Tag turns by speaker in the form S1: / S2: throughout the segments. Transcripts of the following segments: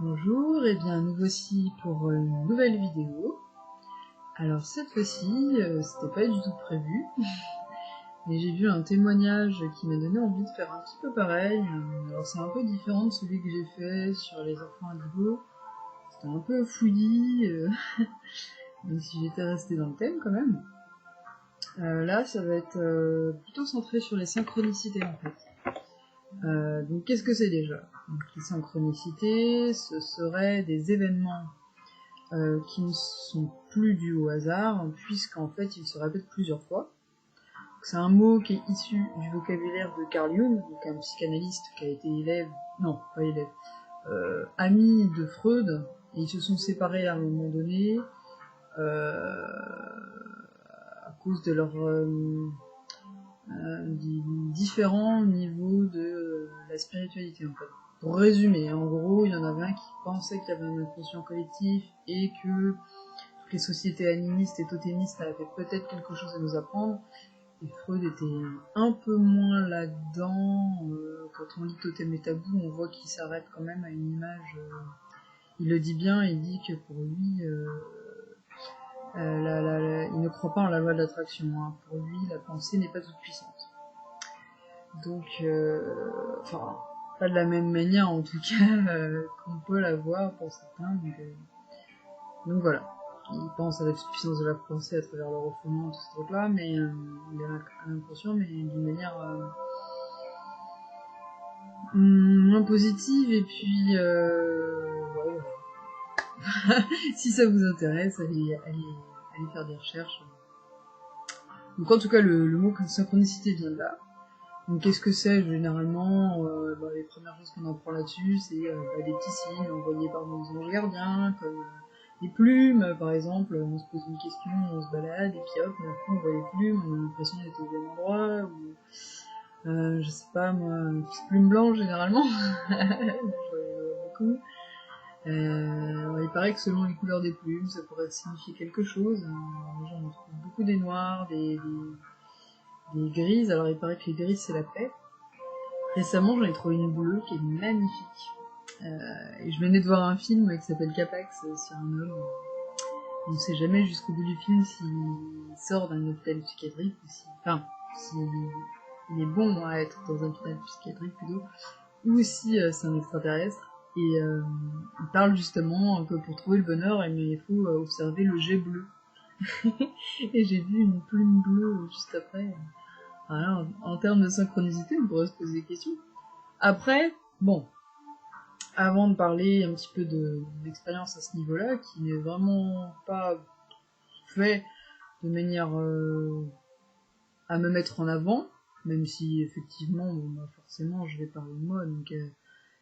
S1: Bonjour, et bien nous voici pour une nouvelle vidéo. Alors cette fois-ci, c'était pas du tout prévu, mais j'ai vu un témoignage qui m'a donné envie de faire un petit peu pareil. Alors c'est un peu différent de celui que j'ai fait sur les enfants indigos. C'était un peu fouillis, même si j'étais restée dans le thème quand même. Là, ça va être plutôt centré sur les synchronicités en fait. Donc qu'est-ce que c'est déjà? Donc, les synchronicités, ce seraient des événements qui ne sont plus dus au hasard, puisqu'en fait ils se répètent plusieurs fois. C'est un mot qui est issu du vocabulaire de Carl Jung, donc un psychanalyste qui a été ami de Freud, et ils se sont séparés à un moment donné à cause de leurs différents niveaux de la spiritualité en fait. Pour résumer, en gros, il y en avait un qui pensait qu'il y avait un inconscient collectif et que toutes les sociétés animistes et totémistes avaient peut-être quelque chose à nous apprendre. Et Freud était un peu moins là-dedans. Quand on lit Totem et Tabou, on voit qu'il s'arrête quand même à une image. Il le dit bien, il dit que pour lui, il ne croit pas en la loi de l'attraction. Hein. Pour lui, la pensée n'est pas toute puissante. Donc, pas de la même manière en tout cas qu'on peut la voir pour certains. Donc voilà, il pense à la puissance de la pensée à travers le refoulement, tout ce truc-là, mais il est inconscient, mais d'une manière moins positive. Et puis, si ça vous intéresse, allez faire des recherches. Donc en tout cas, le mot synchronicité vient de là. Donc qu'est-ce que c'est généralement les premières choses qu'on apprend là-dessus, c'est des petits signes envoyés par nos anges gardiens, comme les plumes, par exemple. On se pose une question, on se balade, et puis hop, d'un coup on voit les plumes, on a l'impression d'être au même endroit, ou je sais pas moi, une petite plume blanche généralement, beaucoup. Il paraît que selon les couleurs des plumes, ça pourrait signifier quelque chose. Les gens trouvent beaucoup des noirs, des grises. Alors il paraît que les grises c'est la paix. Récemment j'en ai trouvé une bleue qui est magnifique. Et je venais de voir un film qui s'appelle Capax sur un homme. On ne sait jamais jusqu'au bout du film s'il sort d'un hôpital psychiatrique ou s'il est bon à être dans un hôpital psychiatrique plutôt, ou si c'est un extraterrestre. Et il parle justement que pour trouver le bonheur, il faut observer le jet bleu. Et j'ai vu une plume bleue juste après. Alors, en termes de synchronicité, on pourrait se poser des questions. Après, bon, avant de parler un petit peu d'expérience à ce niveau-là, qui n'est vraiment pas fait de manière à me mettre en avant, même si effectivement, forcément, je vais parler de moi, donc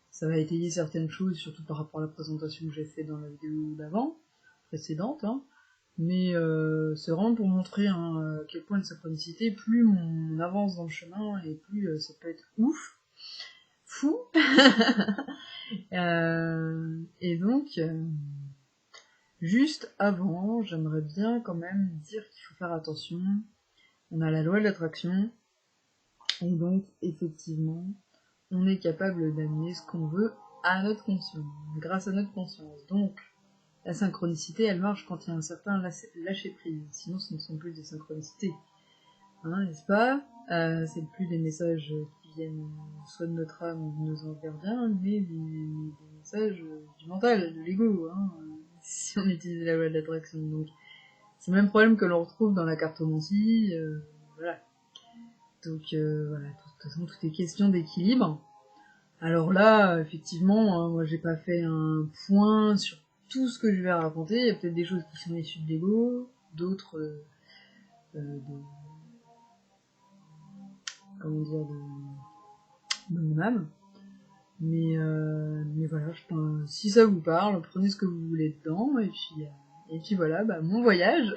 S1: ça va étayer certaines choses, surtout par rapport à la présentation que j'ai faite dans la vidéo précédente, hein. Mais c'est vraiment pour montrer à quel point de synchronicité, plus on avance dans le chemin, et plus ça peut être fou. Et donc, juste avant, j'aimerais bien quand même dire qu'il faut faire attention. On a la loi de l'attraction, et donc, effectivement, on est capable d'amener ce qu'on veut à notre conscience, grâce à notre conscience. Donc, la synchronicité, elle marche quand il y a un certain lâcher-prise, sinon ce ne sont plus des synchronicités. Hein, n'est-ce pas? C'est plus des messages qui viennent soit de notre âme ou de nos anges gardiens, mais des messages du mental, de l'ego, hein, si on utilise la loi de l'attraction. Donc, c'est le même problème que l'on retrouve dans la cartomancie, voilà. Donc, voilà, de toute façon, tout est question d'équilibre. Alors là, effectivement, moi j'ai pas fait un point sur tout ce que je vais raconter. Il y a peut-être des choses qui sont issues de l'ego, d'autres de mon âme. Mais voilà, si ça vous parle, prenez ce que vous voulez dedans, et puis voilà, mon voyage.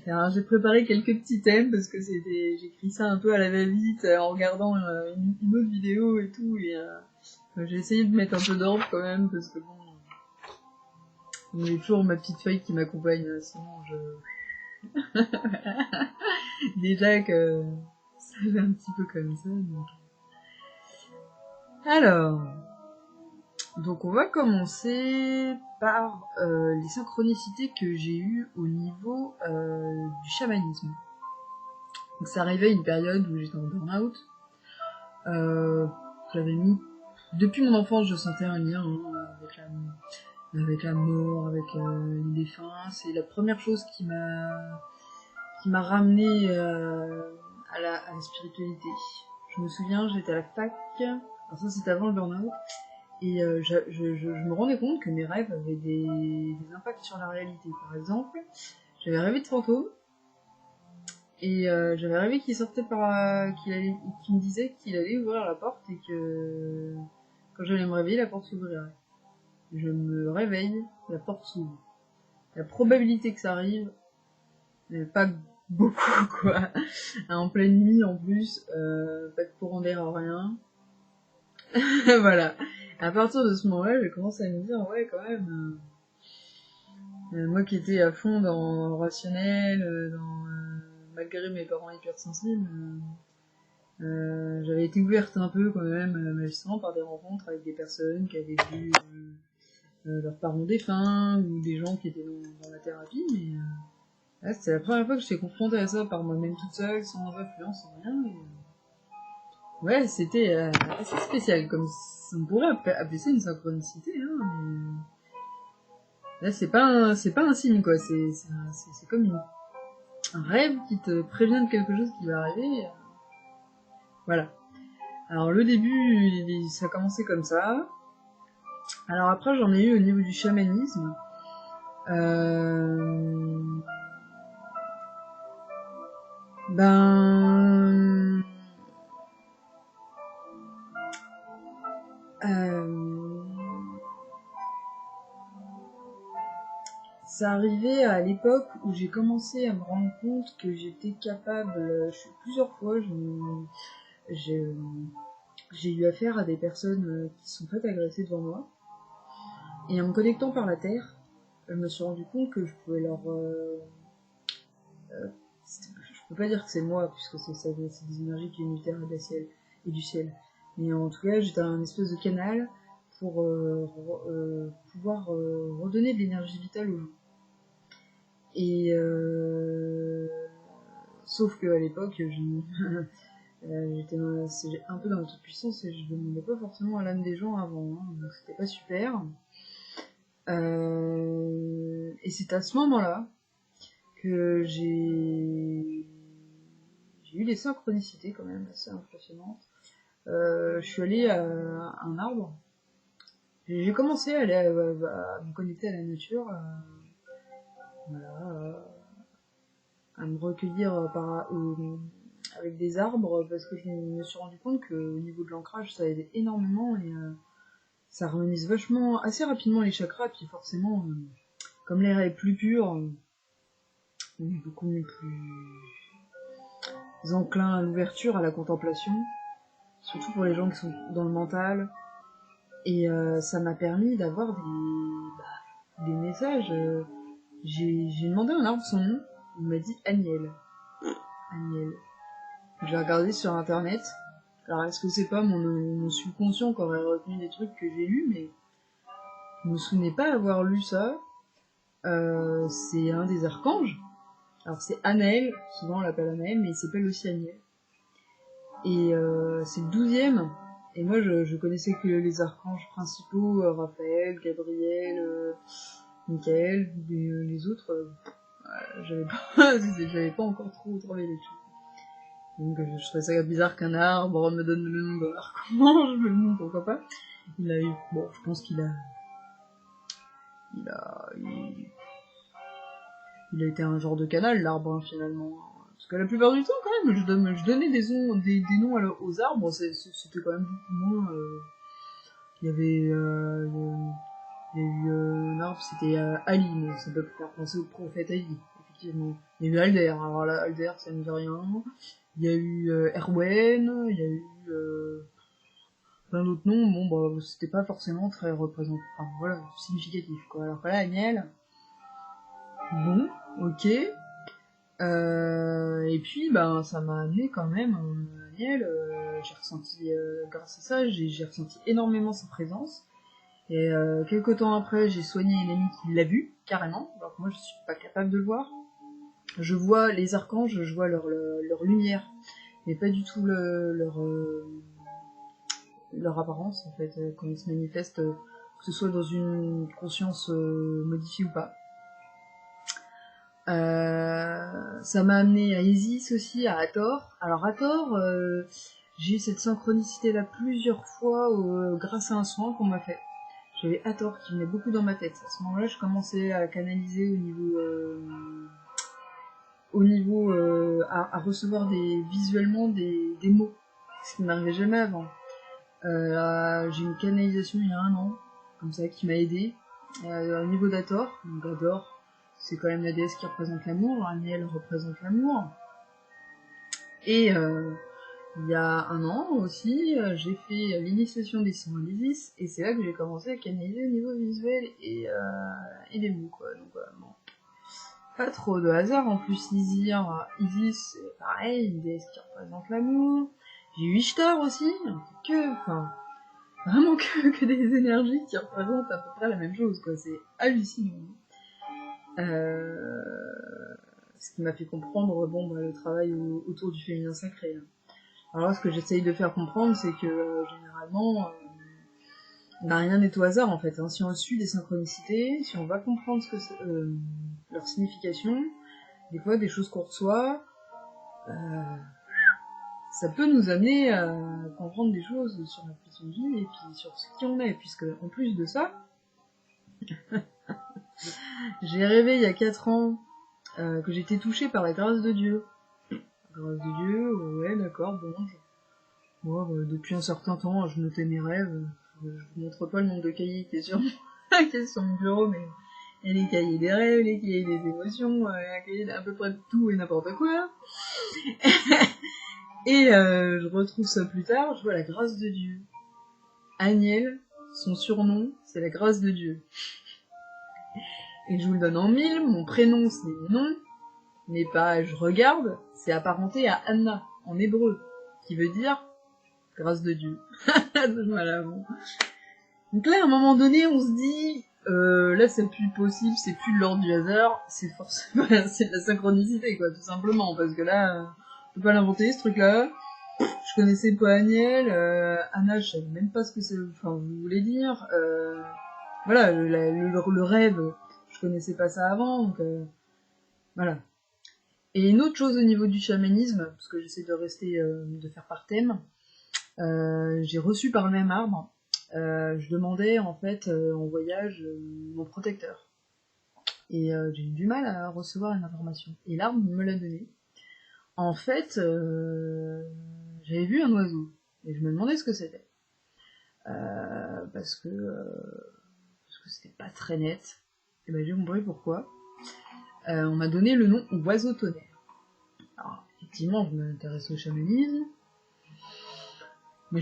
S1: Alors j'ai préparé quelques petits thèmes, parce que j'écris ça un peu à la va-vite, en regardant une autre vidéo et tout, et j'ai essayé de mettre un peu d'ordre quand même, parce que bon, j'ai toujours ma petite feuille qui m'accompagne, sinon déjà que ça fait un petit peu comme ça, donc. Alors, Donc on va commencer par les synchronicités que j'ai eues au niveau du chamanisme. Donc ça arrivait à une période où j'étais en burn-out. J'avais mis... Depuis mon enfance, je sentais un lien avec la mort, avec les défunts. C'est la première chose qui m'a ramené à la spiritualité. Je me souviens, j'étais à la fac, alors ça c'était avant le burn-out, et je me rendais compte que mes rêves avaient des impacts sur la réalité. Par exemple, j'avais rêvé de fantômes, et j'avais rêvé qu'il sortait qu'il me disait qu'il allait ouvrir la porte et que quand j'allais me réveiller, la porte s'ouvrirait. Je me réveille, la porte s'ouvre. La probabilité que ça arrive n'est pas beaucoup, quoi. En pleine nuit en plus, pas de courant d'air, rien. Voilà. À partir de ce moment-là, j'ai commencé à me dire, ouais, quand même, moi qui étais à fond dans le rationnel, malgré mes parents hypersensibles, j'avais été ouverte un peu quand même, justement par des rencontres avec des personnes qui avaient vu leurs parents défunts ou des gens qui étaient dans la thérapie, mais là, c'était la première fois que j'étais confrontée à ça par moi-même toute seule, sans influence, sans rien. Et, ouais, c'était assez spécial, comme on pourrait appeler ça une synchronicité, hein, mais là, c'est pas un signe, quoi, c'est comme un rêve qui te prévient de quelque chose qui va arriver. Voilà. Alors, le début, ça a commencé comme ça. Alors après, j'en ai eu au niveau du chamanisme. Ben... Ça arrivait à l'époque où j'ai commencé à me rendre compte que j'étais capable, plusieurs fois, j'ai eu affaire à des personnes qui se sont faites agresser devant moi. Et en me connectant par la terre, je me suis rendu compte que je pouvais leur... je peux pas dire que c'est moi, puisque c'est des énergies qui viennent du terre et du ciel. Mais en tout cas, j'étais un espèce de canal pour pouvoir redonner de l'énergie vitale aux gens. Et sauf qu'à l'époque, j'étais un peu dans la toute puissance et je demandais pas forcément à l'âme des gens avant, hein, donc c'était pas super. Et c'est à ce moment-là que j'ai eu des synchronicités quand même assez impressionnantes. Je suis allée à un arbre. J'ai commencé à me connecter à la nature, voilà, à me recueillir avec des arbres parce que je me suis rendu compte qu'au niveau de l'ancrage ça aidait énormément et ça harmonise vachement assez rapidement les chakras, puis forcément comme l'air est plus pur, on est beaucoup plus enclin à l'ouverture, à la contemplation, surtout pour les gens qui sont dans le mental. Et ça m'a permis d'avoir des messages. J'ai demandé à un arbre son nom, il m'a dit Agnel. Agnel. J'ai regardé sur internet. Alors est-ce que c'est pas mon subconscient qui aurait retenu des trucs que j'ai lus, mais je me souvenais pas avoir lu ça. C'est un des archanges. Alors c'est Anaël, souvent on l'appelle Anaël, mais il s'appelle aussi Agnel. Et c'est le 12e. Et moi je connaissais que les archanges principaux, Raphaël, Gabriel, Michael, les autres, j'avais pas encore trop travaillé là-dessus. Donc je trouvais ça bizarre qu'un arbre me donne le nom d'un archange, mais bon, pourquoi pas. Il a eu, bon, je pense qu'il a été un genre de canal, l'arbre, hein, finalement. Parce que la plupart du temps, quand même, je donnais des noms aux arbres, c'était quand même beaucoup moins... Il y avait eu un arbre, c'était Ali, mais ça peut faire penser au prophète Ali, effectivement. Il y a eu Alder, alors là, Alder, ça ne dit rien. Il y a eu Erwen, il y a eu plein d'autres noms, bon, bah, c'était pas forcément très représentant, enfin, voilà, significatif, quoi. Alors que là, Agnel, bon, ok. Et puis, ben, ça m'a amené quand même, Agnel, j'ai ressenti, grâce à ça, j'ai ressenti énormément sa présence. Et quelques temps après, j'ai soigné une amie qui l'a vu, carrément, alors que moi je suis pas capable de le voir. Je vois les archanges, je vois leur lumière, mais pas du tout leur apparence, en fait, quand ils se manifestent, que ce soit dans une conscience modifiée ou pas. Ça m'a amené à Isis aussi, à Hathor. Alors Hathor, j'ai eu cette synchronicité là plusieurs fois grâce à un soin qu'on m'a fait. J'avais Hathor qui venait beaucoup dans ma tête. À ce moment-là, je commençais à canaliser à recevoir visuellement des mots, ce qui ne m'arrivait jamais avant. J'ai une canalisation il y a 1 an, comme ça, qui m'a aidé. Au niveau d'Hathor, donc Hathor, c'est quand même la déesse qui représente l'amour, Aniel représente l'amour. Et il y a 1 an aussi, j'ai fait l'initiation des sangs à l'Isis, et c'est là que j'ai commencé à canaliser au niveau visuel et des mots, quoi. Donc bon, pas trop de hasard. En plus, Isis, c'est pareil, une déesse qui représente l'amour. J'ai eu Ishtar aussi, vraiment que des énergies qui représentent à peu près la même chose, quoi. C'est hallucinant. Ce qui m'a fait comprendre le travail autour du féminin sacré. Alors là, ce que j'essaye de faire comprendre, c'est que généralement, rien n'est au hasard en fait. Hein. Si on suit les synchronicités, si on va comprendre leur signification, des fois des choses qu'on reçoit, ça peut nous amener à comprendre des choses sur notre petite vie et puis sur ce qui on est, puisque en plus de ça, j'ai rêvé il y a 4 ans que j'étais touchée par la grâce de Dieu. La grâce de Dieu, ouais, d'accord, bon. Moi, depuis un certain temps, je notais mes rêves. Je vous montre pas le nombre de cahiers qui est sur mon bureau, mais il y a les cahiers des rêves, les cahiers des émotions, un cahier d'à peu près de tout et n'importe quoi. Et je retrouve ça plus tard, je vois la grâce de Dieu. Aniel, son surnom, c'est la grâce de Dieu. Et je vous le donne en 1000, mon prénom c'est mon nom, mes pages regarde, c'est apparenté à Anna, en hébreu, qui veut dire grâce de Dieu. Voilà, bon. Donc là, à un moment donné, on se dit, là c'est plus possible, c'est plus de l'ordre du hasard, c'est forcément, c'est de la synchronicité, quoi, tout simplement, parce que là, on peut pas l'inventer, ce truc-là. Je connaissais pas Aniel, Anna, je savais même pas ce que vous voulez dire, voilà, le rêve, je connaissais pas ça avant, donc voilà. Et une autre chose au niveau du chamanisme, parce que j'essaie de faire par thème, j'ai reçu par le même arbre, je demandais en fait en voyage mon protecteur. Et j'ai eu du mal à recevoir une information. Et l'arbre me l'a donné. En fait, j'avais vu un oiseau. Et je me demandais ce que c'était. Parce que c'était pas très net. Et ben j'ai compris pourquoi. On m'a donné le nom oiseau tonnerre. Alors, effectivement, je m'intéresse au chamanisme. Mais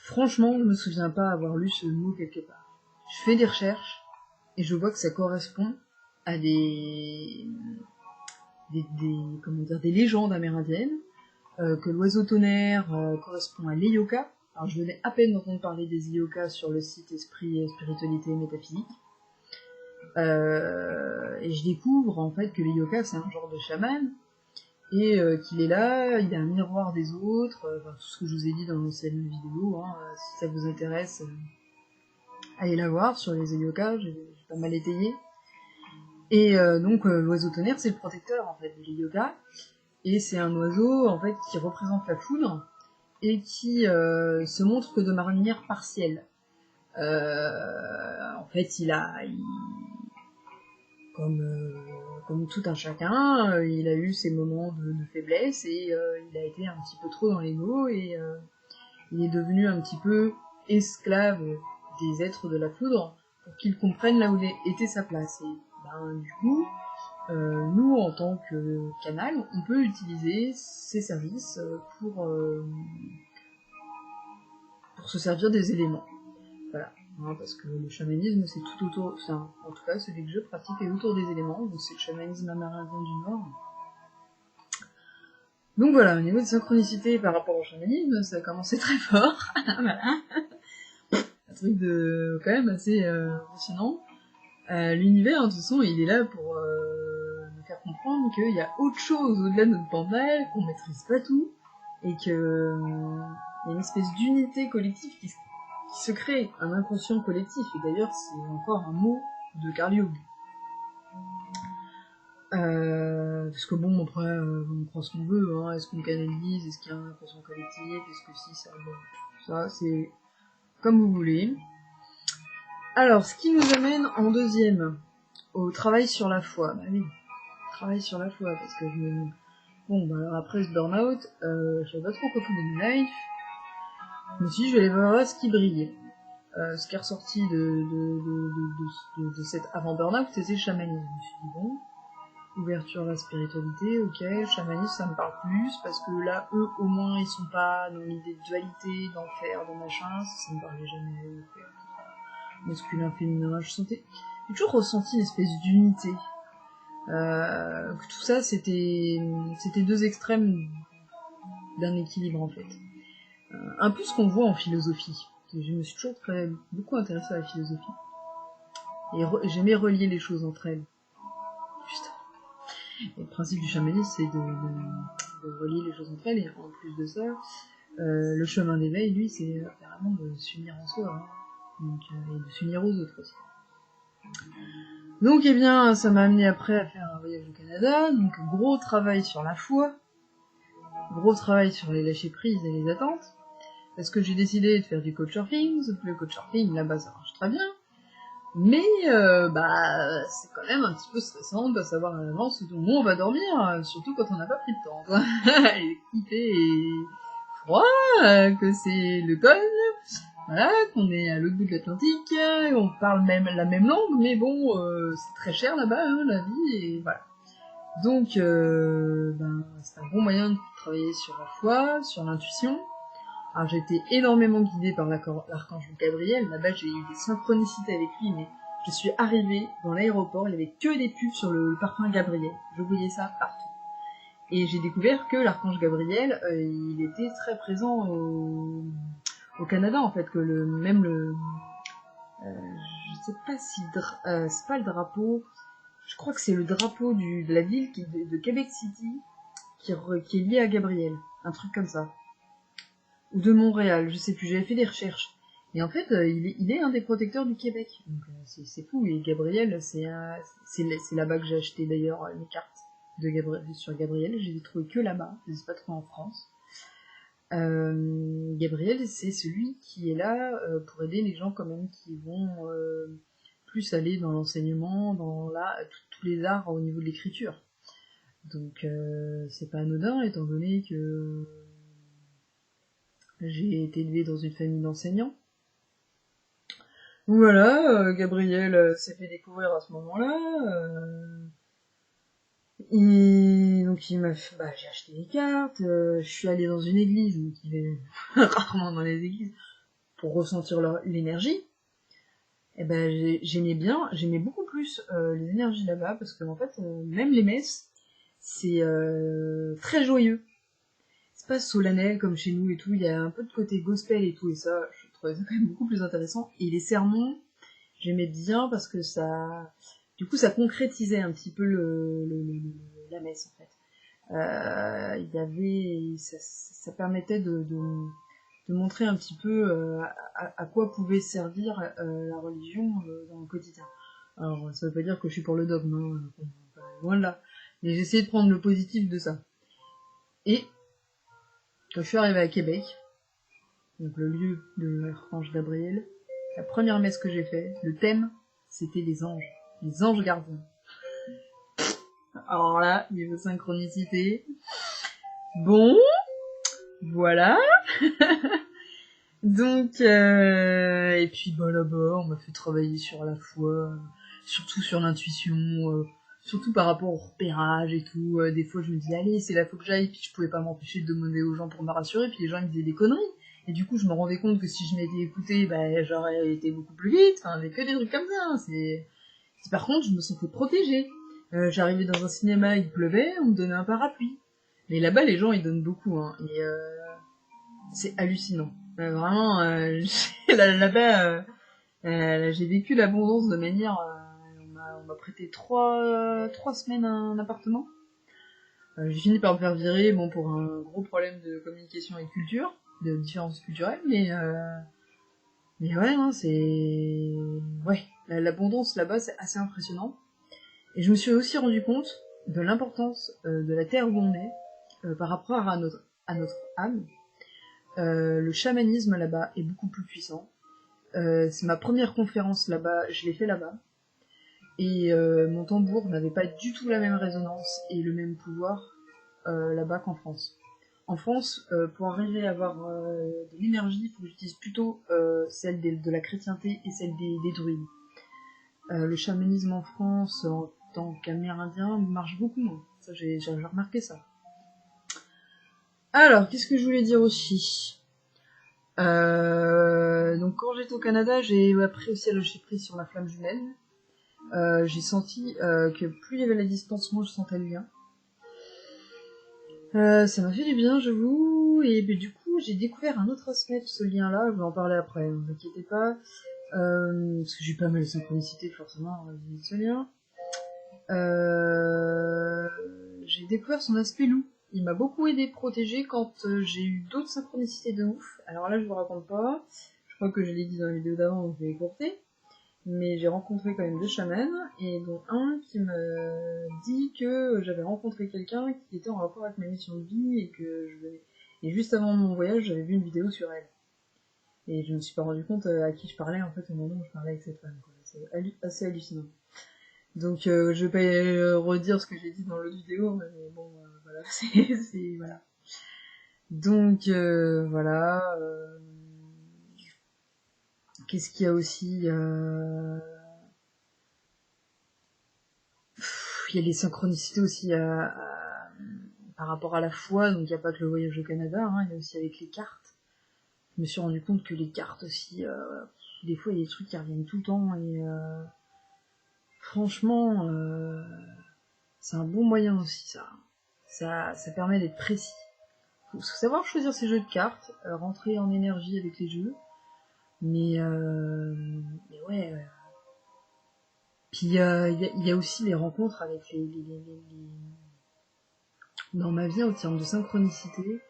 S1: franchement, je me souviens pas avoir lu ce mot quelque part. Je fais des recherches et je vois que ça correspond à des légendes amérindiennes, que l'oiseau tonnerre correspond à l'Eyoka. Alors je venais à peine d'entendre parler des Eyoka sur le site Esprit, Spiritualité et Métaphysique. Et je découvre en fait que l'Eyoka c'est un genre de chaman, et qu'il est là, il est un miroir des autres, tout ce que je vous ai dit dans l'ancienne vidéo, hein, si ça vous intéresse, allez la voir sur les Eyoka, j'ai pas mal étayé. Et donc l'oiseau tonnerre c'est le protecteur en fait de l'Eyoka, et c'est un oiseau en fait qui représente la foudre, et qui se montre que de manière partielle. En fait comme tout un chacun, il a eu ses moments de faiblesse et il a été un petit peu trop dans l'ego et il est devenu un petit peu esclave des êtres de la foudre pour qu'ils comprennent là où était sa place. Et du coup, nous en tant que canal, on peut utiliser ces services pour se servir des éléments. Voilà. Parce que le chamanisme, c'est tout autour... Enfin, en tout cas, celui que je pratique est autour des éléments, donc c'est le chamanisme amérindien du Nord. Donc voilà, au niveau de synchronicité par rapport au chamanisme, ça a commencé très fort. Voilà. truc de quand même assez impressionnant. L'univers, de toute façon, il est là pour nous faire comprendre qu'il y a autre chose au-delà de notre bande-là, qu'on maîtrise pas tout, et que il y a une espèce d'unité collective qui se crée, un inconscient collectif, et d'ailleurs c'est encore un mot de Carl Jung. Parce que bon, après, on croit ce qu'on veut, hein. Est-ce qu'on canalise, est-ce qu'il y a un inconscient collectif, est-ce que si, ça, bon, ça c'est comme vous voulez. Alors, ce qui nous amène en deuxième, au travail sur la foi. Bah oui, travail sur la foi, parce que bon, bah alors après ce burn-out, je savais pas trop quoi foutre de ma life, mais si je vais aller voir ce qui brillait. Ce qui est ressorti de cet avant burn-out, c'était le chamanisme. Je me suis dit, bon, ouverture à la spiritualité, ok, chamanisme, ça me parle plus, parce que là, eux, au moins, ils sont pas dans l'idée de dualité, d'enfer, de machin, ça me parlait jamais, masculin, féminin, j'ai toujours ressenti une espèce d'unité. Que tout ça, c'était deux extrêmes d'un équilibre, en fait. Un peu ce qu'on voit en philosophie. Je me suis toujours beaucoup intéressée à la philosophie. Et j'aimais relier les choses entre elles. Juste. Et le principe du chamanisme, c'est de relier les choses entre elles, et en plus de ça, le chemin d'éveil, lui, c'est vraiment de s'unir en soi, hein. Donc, et de s'unir aux autres aussi. Donc, eh bien, ça m'a amené après à faire un voyage au Canada, donc gros travail sur la foi, gros travail sur les lâcher-prises et les attentes, parce que j'ai décidé de faire du couchsurfing, sauf que le couchsurfing, là-bas, ça marche très bien, mais c'est quand même un petit peu stressant de savoir à l'avance où on va dormir, surtout quand on n'a pas pris le temps, quoi. L'équipé est froid, que c'est l'automne, voilà, qu'on est à l'autre bout de l'Atlantique, on parle même la même langue, mais bon, c'est très cher là-bas, hein, la vie, et voilà. Donc, c'est un bon moyen de travailler sur la foi, sur l'intuition. Alors, j'ai été énormément guidée par l'archange Gabriel, là-bas j'ai eu des synchronicités avec lui, mais je suis arrivée dans l'aéroport, il y avait que des pubs sur le parfum Gabriel, je voyais ça partout. Et j'ai découvert que l'archange Gabriel, il était très présent au Canada, en fait, que je sais pas si c'est pas le drapeau, je crois que c'est le drapeau de la ville de Québec City qui est lié à Gabriel, un truc comme ça, ou de Montréal, je sais plus, j'avais fait des recherches, et en fait il est un des protecteurs du Québec, donc c'est fou. Et Gabriel, c'est là-bas que j'ai acheté d'ailleurs mes cartes sur Gabriel, je les ai trouvées que là-bas, je les ai pas trouvées en France. Gabriel, c'est celui qui est là pour aider les gens quand même qui vont plus aller dans l'enseignement, dans tous les arts au niveau de l'écriture. Donc c'est pas anodin, étant donné que j'ai été élevée dans une famille d'enseignants. Voilà, Gabriel s'est fait découvrir à ce moment-là. Et donc il m'a fait, j'ai acheté des cartes, je suis allée dans une église, donc il est rarement dans les églises, pour ressentir l'énergie. Et j'aimais beaucoup plus les énergies là-bas, parce que en fait, même les messes, c'est très joyeux. C'est pas solennel comme chez nous et tout, il y a un peu de côté gospel et tout, et ça, je trouvais ça quand même beaucoup plus intéressant. Et les sermons, j'aimais bien parce que ça concrétisait un petit peu la messe, en fait. Il y avait, ça permettait de montrer un petit peu à quoi pouvait servir la religion dans le quotidien. Alors, ça veut pas dire que je suis pour le dogme, hein, loin de là. Mais j'ai essayé de prendre le positif de ça. Et quand je suis arrivée à Québec, donc le lieu de l'archange Gabriel, la première messe que j'ai faite, le thème, c'était les anges gardiens. Alors là, niveau synchronicité, bon, voilà. Donc, et puis là-bas, on m'a fait travailler sur la foi, surtout sur l'intuition, surtout par rapport au repérage et tout. Des fois, je me disais, allez, c'est là, faut que j'aille, puis je pouvais pas m'empêcher de demander aux gens pour me rassurer, puis les gens ils me disaient des conneries. Et du coup, je me rendais compte que si je m'étais écoutée, j'aurais été beaucoup plus vite. Enfin, il y avait que des trucs comme ça. Par contre, je me sentais protégée. J'arrivais dans un cinéma, il pleuvait, on me donnait un parapluie. Mais là-bas, les gens, ils donnent beaucoup, hein. Et c'est hallucinant. Vraiment, là-bas, j'ai vécu l'abondance de manière... on m'a prêté 3 semaines un appartement. J'ai fini par me faire virer, bon, pour un gros problème de communication et culture, de différences culturelles, mais ouais, non, c'est... Ouais, l'abondance là-bas, c'est assez impressionnant. Et je me suis aussi rendu compte de l'importance de la terre où on est par rapport à notre âme. Le chamanisme là-bas est beaucoup plus puissant. C'est ma première conférence là-bas, je l'ai fait là-bas. Et mon tambour n'avait pas du tout la même résonance et le même pouvoir là-bas qu'en France. En France, pour arriver à avoir de l'énergie, il faut que j'utilise plutôt celle de la chrétienté et celle des druides. Le chamanisme en France, en tant qu'amérindien, marche beaucoup moins. Ça, j'ai remarqué ça. Alors, qu'est-ce que je voulais dire aussi donc quand j'étais au Canada, j'ai appris aussi à lâcher prise sur ma flamme jumelle. J'ai senti que plus il y avait la distance, moins je sentais le lien. Ça m'a fait du bien, j'avoue, et du coup j'ai découvert un autre aspect de ce lien-là, je vais en parler après, ne vous inquiétez pas, parce que j'ai pas mal de synchronicité forcément avec ce lien. J'ai découvert son aspect loup. Il m'a beaucoup aidé, protégé quand j'ai eu d'autres synchronicités de ouf. Alors là, je vous raconte pas. Je crois que je l'ai dit dans la vidéo d'avant, donc je vais écourter. Mais j'ai rencontré quand même 2 chamans, et dont un qui me dit que j'avais rencontré quelqu'un qui était en rapport avec ma mission de vie, et juste avant mon voyage, j'avais vu une vidéo sur elle. Et je me suis pas rendu compte à qui je parlais en fait au moment où je parlais avec cette femme. C'est assez hallucinant. Donc je vais pas redire ce que j'ai dit dans l'autre vidéo, mais bon, voilà, voilà. Donc voilà. Qu'est-ce qu'il y a aussi Il y a les synchronicités aussi par rapport à la foi, donc il n'y a pas que le voyage au Canada, hein, il y a aussi avec les cartes. Je me suis rendu compte que les cartes aussi, des fois il y a des trucs qui reviennent tout le temps, et franchement, c'est un bon moyen aussi ça. Ça permet d'être précis. Faut savoir choisir ses jeux de cartes, rentrer en énergie avec les jeux, mais ouais. Puis il y a aussi les rencontres avec dans ma vie en termes de synchronicité,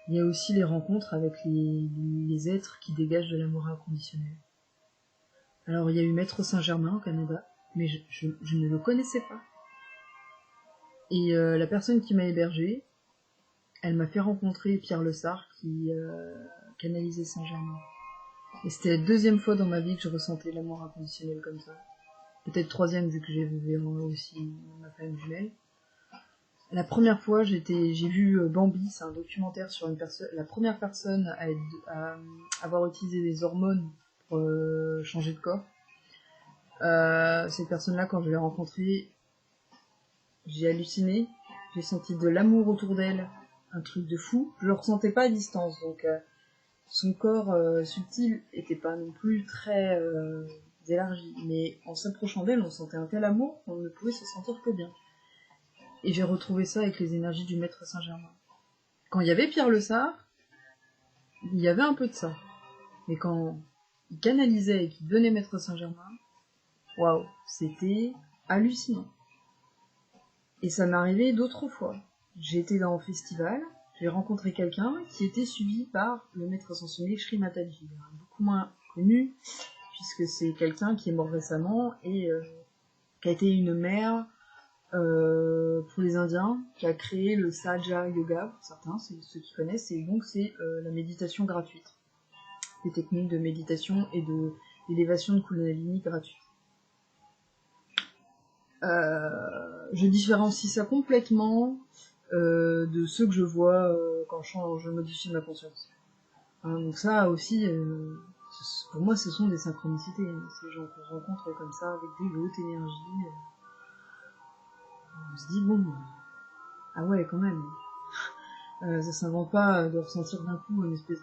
S1: il y a aussi les rencontres avec les êtres qui dégagent de l'amour inconditionnel. Alors il y a eu Maître Saint-Germain au Canada, mais je ne le connaissais pas. Et la personne qui m'a hébergée, elle m'a fait rencontrer Pierre Le Sart qui canalisait Saint-Germain. Et c'était la 2e fois dans ma vie que je ressentais l'amour inconditionnel comme ça. Peut-être 3e vu que j'ai vu aussi ma femme jumelle. La première fois, j'ai vu Bambi, c'est un documentaire sur la première personne à avoir utilisé des hormones pour changer de corps. Cette personne-là, quand je l'ai rencontrée, j'ai halluciné, j'ai senti de l'amour autour d'elle, un truc de fou. Je le ressentais pas à distance, donc son corps subtil était pas non plus très élargi, mais en s'approchant d'elle, on sentait un tel amour qu'on ne pouvait se sentir que bien. Et j'ai retrouvé ça avec les énergies du Maître Saint-Germain. Quand il y avait Pierre Le Sart, il y avait un peu de ça. Mais quand il canalisait et qu'il donnait Maître Saint-Germain, waouh, c'était hallucinant. Et ça m'est arrivé d'autres fois. J'ai été dans un festival, j'ai rencontré quelqu'un qui était suivi par le Maître Ascensionné Sri Mataji, beaucoup moins connu, puisque c'est quelqu'un qui est mort récemment et qui a été une mère pour les Indiens, qui a créé le Sahaja Yoga, pour certains, c'est ceux qui connaissent, et donc c'est la méditation gratuite. Des techniques de méditation et d'élévation de Kundalini gratuite. Je différencie ça complètement de ceux que je vois quand je modifie ma conscience. Hein, donc ça aussi, pour moi, ce sont des synchronicités. Ces gens qu'on rencontre comme ça, avec des hautes énergies. On se dit, bon, ah ouais, quand même. Ça s'invente pas de ressentir d'un coup une espèce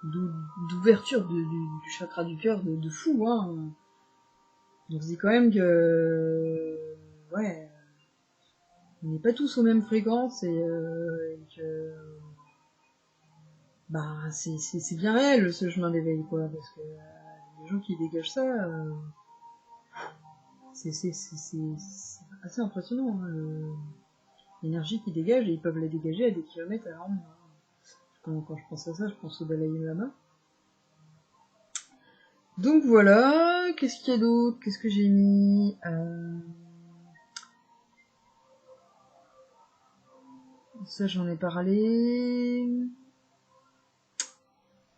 S1: d'ouverture du chakra du cœur de fou, hein. On se dit quand même que ouais, on n'est pas tous aux mêmes fréquences et que bah c'est bien réel ce chemin d'éveil, quoi, parce que les gens qui dégagent ça, c'est assez impressionnant, hein, l'énergie qu'ils dégagent, et ils peuvent la dégager à des kilomètres à la ronde. Quand je pense à ça, je pense au Dalai Lama. Donc voilà, qu'est-ce qu'il y a d'autre? Qu'est-ce que j'ai mis Ça, j'en ai parlé.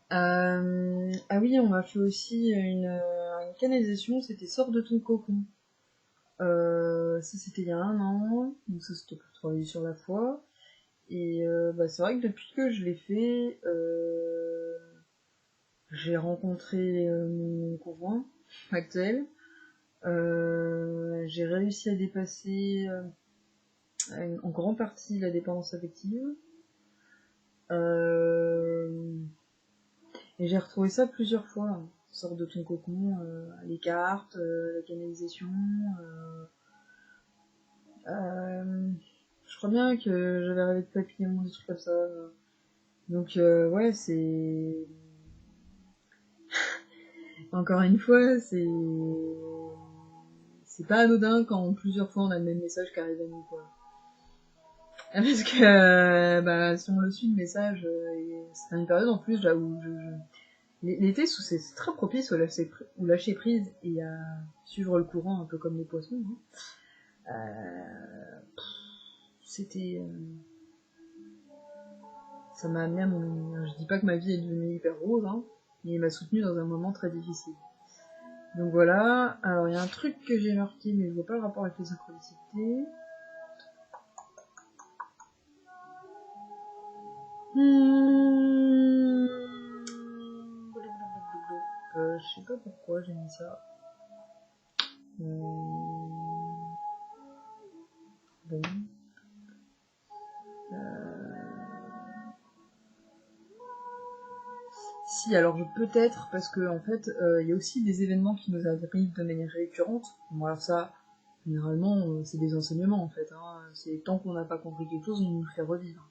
S1: Ah oui, on m'a fait aussi une canalisation, c'était Sors de ton cocon. Ça, c'était il y a 1 an, donc ça, c'était pour travailler sur la foi. Et bah, c'est vrai que depuis que je l'ai fait, j'ai rencontré mon conjoint actuel. J'ai réussi à dépasser en grande partie la dépendance affective. Et j'ai retrouvé ça plusieurs fois. Hein. Sors de ton cocon, les cartes, la canalisation. Je crois bien que j'avais rêvé de papillons, des trucs comme ça. Donc ouais, c'est... Encore une fois, c'est pas anodin quand plusieurs fois on a le même message qui arrive à nous, quoi. Parce que bah, si on le suit le message, c'est une période en plus là où l'été c'est très propice au lâcher prise et à suivre le courant un peu comme les poissons. Hein. C'était ça m'a amené à mon... Je dis pas que ma vie est devenue hyper rose, hein, mais il m'a soutenu dans un moment très difficile. Donc voilà, alors il y a un truc que j'ai marqué, mais je vois pas le rapport avec les synchronicités. Je sais pas pourquoi j'ai mis ça. Bon. Si, alors peut-être, parce que en fait, il y a aussi des événements qui nous arrivent de manière récurrente. Bon, alors ça, généralement, c'est des enseignements en fait. Hein. C'est tant qu'on n'a pas compris quelque chose, on nous le fait revivre.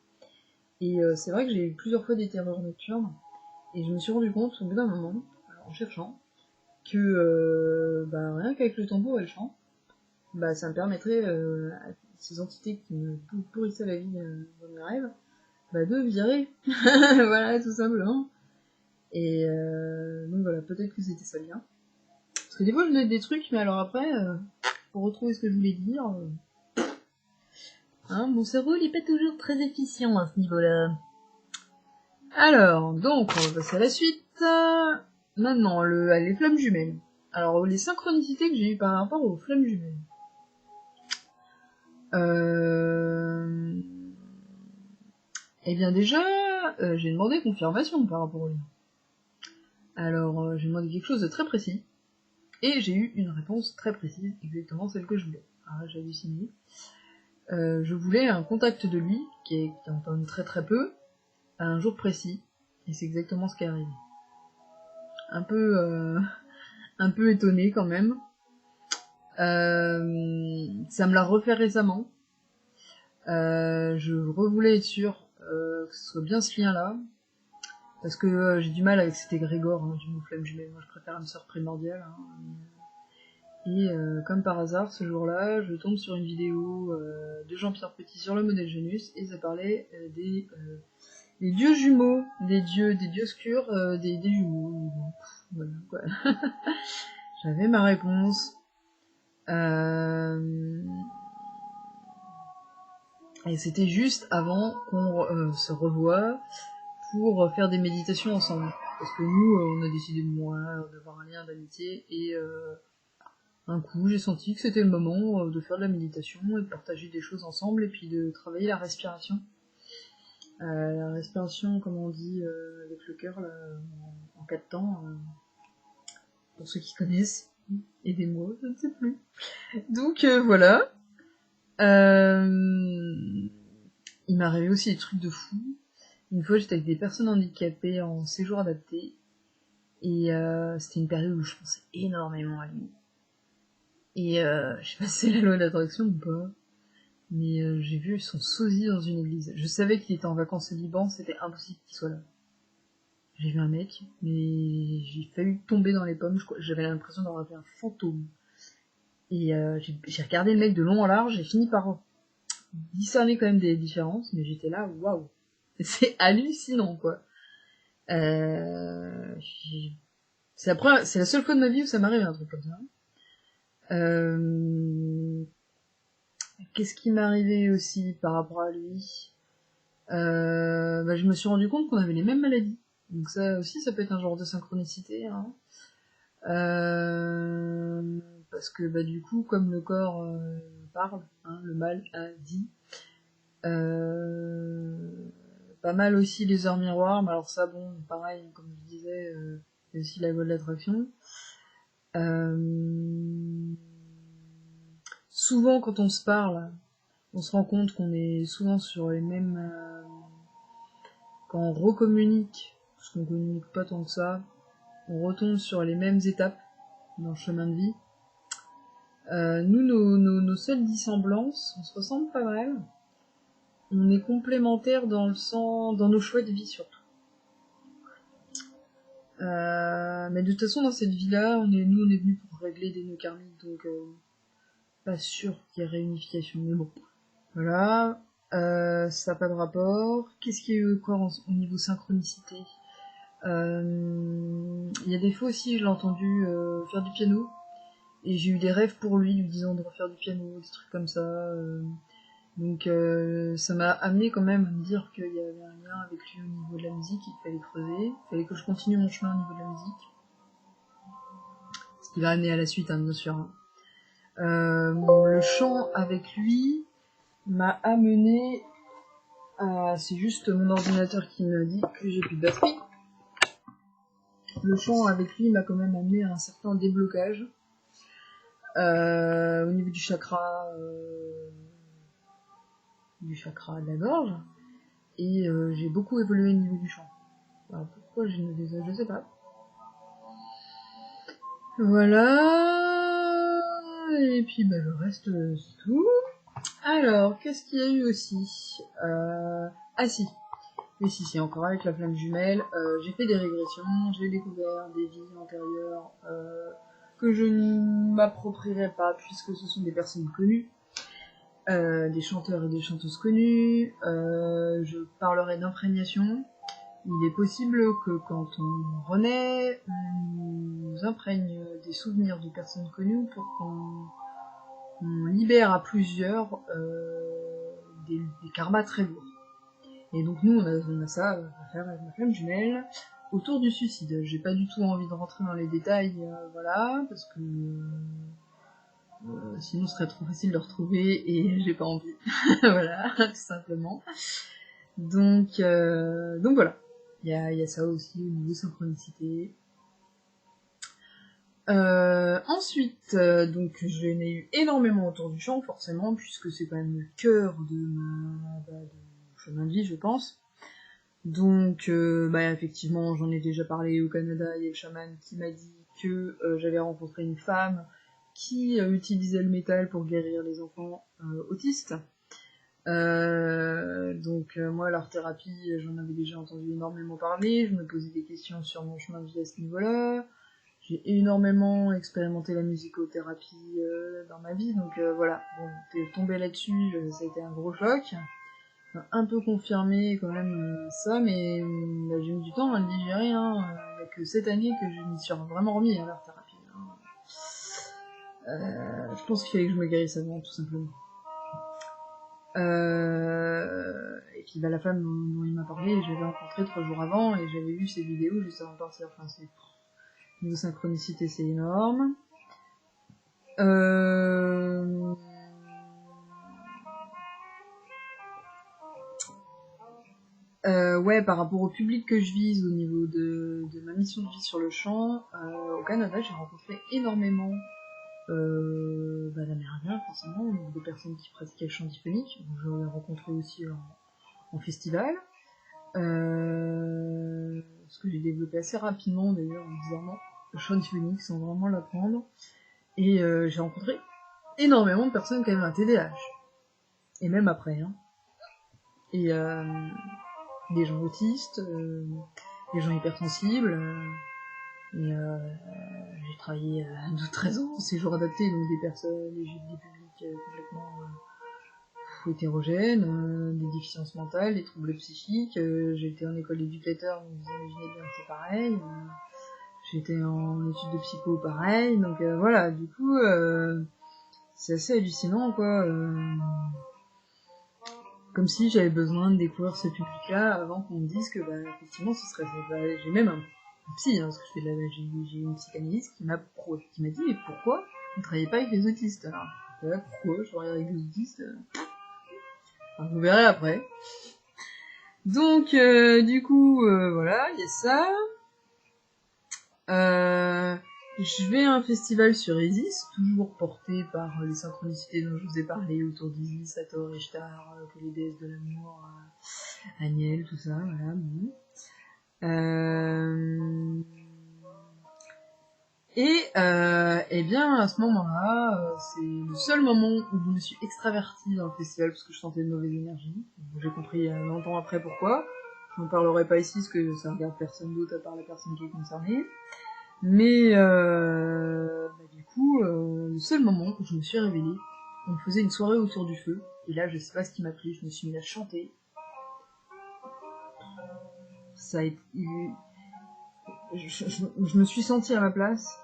S1: Et c'est vrai que j'ai eu plusieurs fois des terreurs nocturnes, et je me suis rendu compte au bout d'un moment, en cherchant, que bah, rien qu'avec le tambour et le chant, bah, ça me permettrait à ces entités qui me pourrissaient la vie dans mes rêves, bah, de virer. Voilà, tout simplement. Et donc voilà, peut-être que c'était ça le lien. Parce que des fois je note des trucs, mais alors après, pour retrouver ce que je voulais dire, hein, mon cerveau il est pas toujours très efficient à ce niveau-là. Alors, donc on va passer à la suite. Maintenant, les flammes jumelles. Alors, les synchronicités que j'ai eues par rapport aux flammes jumelles. Eh bien déjà, j'ai demandé confirmation par rapport au lien. Alors, j'ai demandé quelque chose de très précis, et j'ai eu une réponse très précise, exactement celle que je voulais. Alors là, j'ai halluciné. Je voulais un contact de lui, qui entend très très peu, à un jour précis, et c'est exactement ce qui est arrivé. Un peu étonné quand même. Ça me l'a refait récemment. Je voulais être sûre que ce soit bien ce lien-là, parce que j'ai du mal avec cet égrégore hein, du mot flamme jumelle. Moi, je préfère une sœur primordiale. Hein, et comme par hasard, ce jour-là, je tombe sur une vidéo de Jean-Pierre Petit sur le modèle Janus, et ça parlait des dieux jumeaux, des dieux obscurs, des jumeaux. Voilà, quoi. J'avais ma réponse. Et c'était juste avant qu'on se revoie pour faire des méditations ensemble. Parce que nous, on a décidé d'avoir un lien d'amitié, et un coup, j'ai senti que c'était le moment de faire de la méditation et de partager des choses ensemble, et puis de travailler la respiration. La respiration, comme on dit avec le cœur, là, en 4 temps, pour ceux qui connaissent, aidez-moi, je ne sais plus. Donc voilà. Il m'est arrivé aussi des trucs de fou. Une fois, j'étais avec des personnes handicapées en séjour adapté, et c'était une période où je pensais énormément à lui. Et je sais pas si c'est la loi de l'attraction ou pas, mais j'ai vu son sosie dans une église. Je savais qu'il était en vacances au Liban, c'était impossible qu'il soit là. J'ai vu un mec, mais j'ai failli tomber dans les pommes. J'avais l'impression d'avoir vu un fantôme. Et j'ai regardé le mec de long en large, j'ai fini par discerner quand même des différences, mais j'étais là, waouh, c'est hallucinant quoi. C'est la seule fois de ma vie où ça m'arrive un truc comme ça. Qu'est-ce qui m'est arrivé aussi par rapport à lui? Je me suis rendu compte qu'on avait les mêmes maladies. Donc ça aussi, ça peut être un genre de synchronicité. Hein. Parce que du coup, comme le corps parle, hein, le mal a dit, pas mal aussi les heures miroirs, mais alors ça, bon, pareil, comme je disais, il y a aussi la loi de l'attraction. Souvent, quand on se parle, on se rend compte qu'on est souvent sur les mêmes... quand on recommunique, parce qu'on communique pas tant que ça, on retombe sur les mêmes étapes dans le chemin de vie. Nous, nos seules dissemblances, on se ressemble pas mal. On est complémentaires dans nos choix de vie surtout. Mais de toute façon, dans cette vie-là, on est venus pour régler des nœuds karmiques, donc pas sûr qu'il y ait réunification. Mais bon, voilà. Ça n'a pas de rapport. Qu'est-ce qu'il y a eu encore au niveau synchronicité? Il y a des fois aussi, je l'ai entendu faire du piano. Et j'ai eu des rêves pour lui disant de refaire du piano, des trucs comme ça. Donc ça m'a amené quand même à me dire qu'il y avait un lien avec lui au niveau de la musique, il fallait creuser, il fallait que je continue mon chemin au niveau de la musique. Ce qui va amener à la suite, hein, bien sûr. Hein. Le chant avec lui m'a amené à... C'est juste mon ordinateur qui me dit que j'ai plus de batterie. Le chant avec lui m'a quand même amené à un certain déblocage. Au niveau du chakra de la gorge, et j'ai beaucoup évolué au niveau du chant. Alors pourquoi je sais pas. Voilà, et puis le reste c'est tout. Alors, qu'est-ce qu'il y a eu aussi? Ah si, mais si, c'est encore avec la flamme jumelle, j'ai fait des régressions, j'ai découvert des vies antérieures que je ne m'approprierai pas puisque ce sont des personnes connues. Des chanteurs et des chanteuses connus, je parlerai d'imprégnation. Il est possible que quand on renaît, on nous imprègne des souvenirs de personnes connues pour qu'on libère à plusieurs des karmas très lourds. Et donc nous, on a ça à faire avec ma flamme jumelle autour du suicide. J'ai pas du tout envie de rentrer dans les détails, voilà, parce que... sinon ce serait trop facile de retrouver et j'ai pas envie. Voilà, tout simplement. Donc voilà. Il y a ça aussi au niveau synchronicité. Ensuite, donc je n'ai eu énormément autour du chant, forcément, puisque c'est quand même le cœur de mon chemin de vie, je pense. Donc, effectivement, j'en ai déjà parlé au Canada, il y a le chaman qui m'a dit que j'avais rencontré une femme qui utilisait le métal pour guérir les enfants autistes. Moi, l'art thérapie, j'en avais déjà entendu énormément parler, je me posais des questions sur mon chemin de vie à ce niveau-là. J'ai énormément expérimenté la musicothérapie dans ma vie, donc voilà, bon, t'es tombé là-dessus, ça a été un gros choc. Un peu confirmé quand même ça, mais j'ai mis du temps à le digérer, hein. Il n'y a que cette année que je m'y suis vraiment remis à l'art thérapie. Hein. Je pense qu'il fallait que je me guérisse avant, tout simplement. Et puis la femme dont il m'a parlé, je l'avais rencontrée 3 jours avant et j'avais vu ses vidéos juste avant de partir. Enfin, niveau synchronicité, c'est énorme. Ouais, par rapport au public que je vise au niveau de ma mission de vie sur le chant, au Canada, j'ai rencontré énormément d'Amérindiens, forcément, des personnes qui pratiquaient le chant diphonique. Je l'ai rencontré aussi en festival. Ce que j'ai développé assez rapidement, d'ailleurs, bizarrement, le chant diphonique, sans vraiment l'apprendre. Et j'ai rencontré énormément de personnes qui avaient un TDAH. Et même après, hein. Et des gens autistes, des gens hypersensibles. Et j'ai travaillé de 13 ans en séjour adapté, donc des personnes, des publics complètement hétérogènes, des déficiences mentales, des troubles psychiques. J'ai été en école d'éducateur, donc vous imaginez bien que c'est pareil. J'étais en études de psycho, pareil. Donc voilà, du coup, c'est assez hallucinant, quoi. Comme si j'avais besoin de découvrir ce public-là avant qu'on me dise que, effectivement, ce serait... j'ai même un psy, hein, parce que j'ai une psychanalyste qui m'a dit, mais pourquoi vous ne travaillez pas avec les autistes? Alors, pourquoi je travaille avec les autistes? Enfin, vous verrez après. Donc, du coup, voilà, il y a ça. Je vais à un festival sur Isis, toujours porté par les synchronicités dont je vous ai parlé autour d'Isis, Hathor, Ishtar, que les déesses de l'amour, Aniel, tout ça, voilà. Bon. Et bien à ce moment-là, c'est le seul moment où je me suis extravertie dans le festival parce que je sentais de mauvaises énergies. J'ai compris longtemps après pourquoi. Je n'en parlerai pas ici parce que ça regarde personne d'autre à part la personne qui est concernée. Mais du coup, le seul moment où je me suis réveillée, on faisait une soirée autour du feu. Et là, je sais pas ce qui m'a pris, je me suis mis à chanter. Ça a été... je me suis sentie à ma place.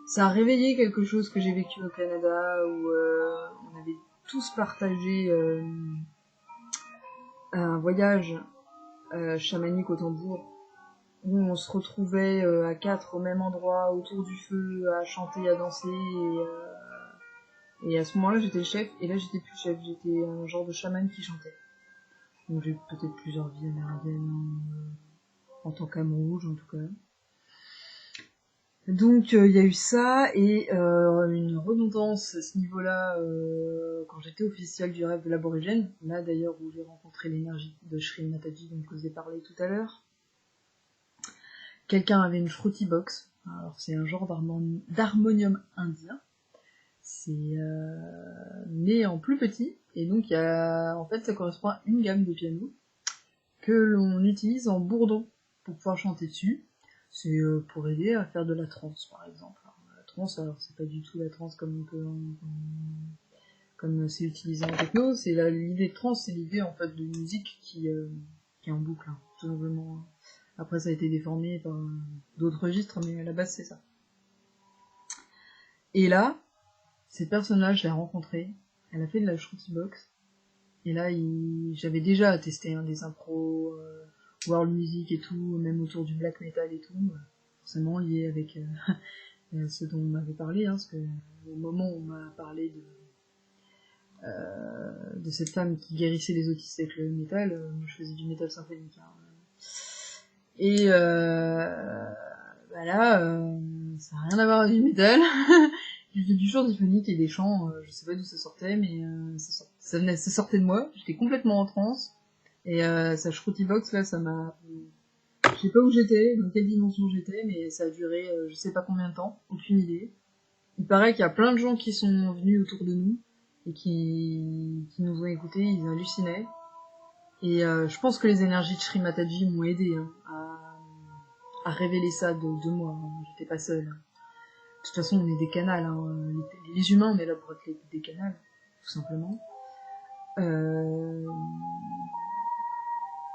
S1: Ça a réveillé quelque chose que j'ai vécu au Canada où on avait tous partagé un voyage chamanique au tambour où on se retrouvait à 4 au même endroit autour du feu à chanter, à danser et à ce moment-là j'étais chef et là j'étais plus chef, j'étais un genre de chaman qui chantait. Donc j'ai peut-être plusieurs vies amérindiennes en tant qu'âme rouge en tout cas. Donc il y a eu ça et une redondance à ce niveau-là quand j'étais officielle du rêve de l'aborigène, là d'ailleurs où j'ai rencontré l'énergie de Shri Mataji dont je vous ai parlé tout à l'heure. Quelqu'un avait une Shruti Box, alors c'est un genre d'harmonium indien, c'est mais en plus petit et donc il y a, en fait ça correspond à une gamme de piano que l'on utilise en bourdon pour pouvoir chanter dessus. C'est pour aider à faire de la trance, par exemple. Alors, la trance, alors c'est pas du tout la trance comme c'est utilisé en techno. C'est l'idée de trance, c'est l'idée en fait de musique qui est en boucle, hein, tout simplement. Après, ça a été déformé par d'autres registres, mais à la base c'est ça. Et là, cette personne-là, je l'ai rencontrée. Elle a fait de la Shruti Box. Et là, j'avais déjà testé des impros. World music et tout, même autour du black metal et tout, forcément lié avec ce dont on m'avait parlé, hein, parce que au moment où on m'a parlé de cette femme qui guérissait les autistes avec le métal, moi je faisais du métal symphonique. Hein. Et là, ça n'a rien à voir avec du métal. J'ai fait du chant symphonique et des chants, je sais pas d'où ça sortait, mais ça sortait de moi, j'étais complètement en transe. Et sa Shruti Box, là, ça m'a... Je sais pas où j'étais, dans quelle dimension j'étais, mais ça a duré je sais pas combien de temps, aucune idée. Il paraît qu'il y a plein de gens qui sont venus autour de nous et qui nous ont écoutés, ils hallucinaient. Et je pense que les énergies de Shri Mataji m'ont aidé à révéler ça de moi. Hein. J'étais pas seule. Hein. De toute façon, on est des canals. Hein. Les humains, on est là pour être des canals, tout simplement.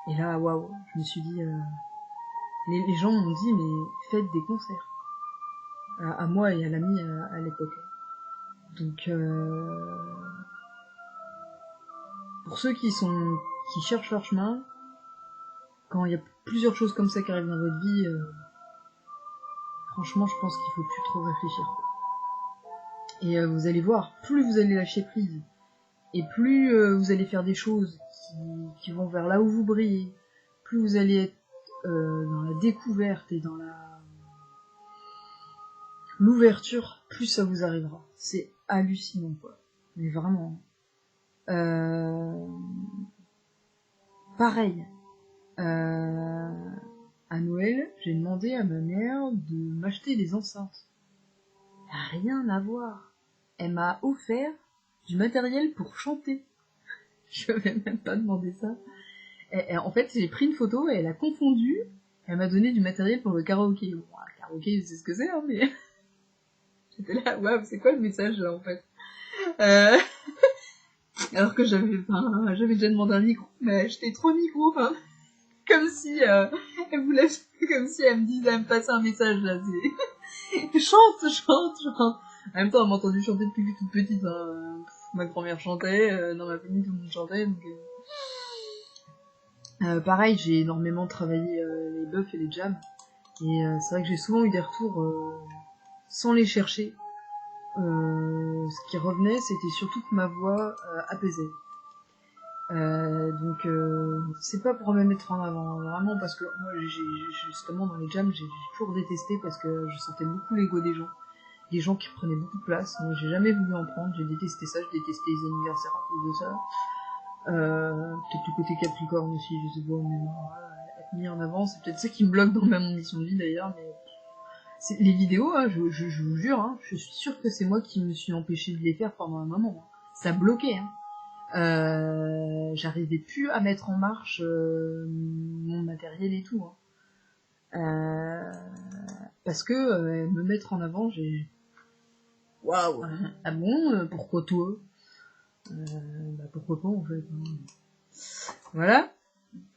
S1: Et là, waouh, je me suis dit... Les gens m'ont dit, mais faites des concerts. À moi et à l'ami à l'époque. Donc, pour ceux qui cherchent leur chemin, quand il y a plusieurs choses comme ça qui arrivent dans votre vie, franchement, je pense qu'il faut plus trop réfléchir. Et vous allez voir, plus vous allez lâcher prise, et plus vous allez faire des choses qui vont vers là où vous brillez, plus vous allez être dans la découverte et dans l'ouverture, plus ça vous arrivera. C'est hallucinant, quoi. Mais vraiment. Pareil. À Noël, j'ai demandé à ma mère de m'acheter des enceintes. Rien à voir. Elle m'a offert du matériel pour chanter. Je vais même pas demander ça. En fait, j'ai pris une photo et elle a confondu. Elle m'a donné du matériel pour le karaoké. Bon, le karaoké, je sais ce que c'est, hein, mais j'étais là, waouh, c'est quoi le message là en fait euh... Alors que j'avais déjà demandé un micro, mais j'étais trop micro, enfin, comme si elle voulait, comme si elle me disait, elle me passait un message là, c'est chante. En même temps, elle m'a entendu chanter depuis que je suis toute petite. Hein. Ma grand-mère chantait, dans ma famille tout le monde chantait, donc. Pareil, j'ai énormément travaillé les buffs et les jams, et c'est vrai que j'ai souvent eu des retours sans les chercher. Ce qui revenait, c'était surtout que ma voix apaisait. Donc c'est pas pour me mettre en avant, vraiment, parce que moi, justement, dans les jams, j'ai toujours détesté parce que je sentais beaucoup l'ego des gens qui prenaient beaucoup de place. Moi, j'ai jamais voulu en prendre, j'ai détesté ça, je détestais les anniversaires à cause de ça. Peut-être le côté Capricorne aussi, je sais pas, mais être mis en avant, c'est peut-être ça qui me bloque dans ma mission de vie d'ailleurs, mais les vidéos, hein, je vous jure, hein, je suis sûre que c'est moi qui me suis empêché de les faire pendant un moment. Hein. Ça bloquait, hein. J'arrivais plus à mettre en marche mon matériel et tout. Hein. Parce que me mettre en avant, j'ai... Waouh. Ah bon, pourquoi toi pourquoi pas en fait. Hein. Voilà.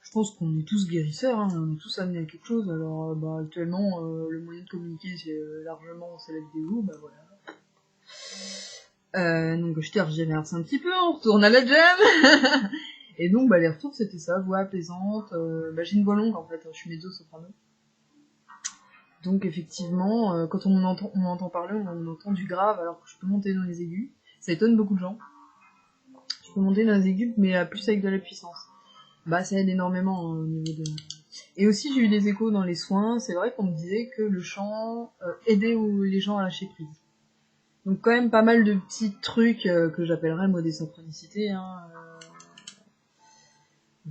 S1: Je pense qu'on est tous guérisseurs, hein, on est tous amenés à quelque chose. Alors actuellement, le moyen de communiquer, c'est largement c'est la vidéo, voilà. Donc je tergiverse un petit peu, on retourne à la jam. Et donc les retours c'était ça, voix apaisante. J'ai une voix longue en fait, je suis mezzo-soprano. Donc effectivement, quand on m'entend parler, on entend du grave alors que je peux monter dans les aigus. Ça étonne beaucoup de gens. Je peux monter dans les aigus, mais plus avec de la puissance. Ça aide énormément au niveau de... Et aussi j'ai eu des échos dans les soins, c'est vrai qu'on me disait que le chant aidait les gens à lâcher prise. Donc quand même pas mal de petits trucs que j'appellerais moi des synchronicités. Hein,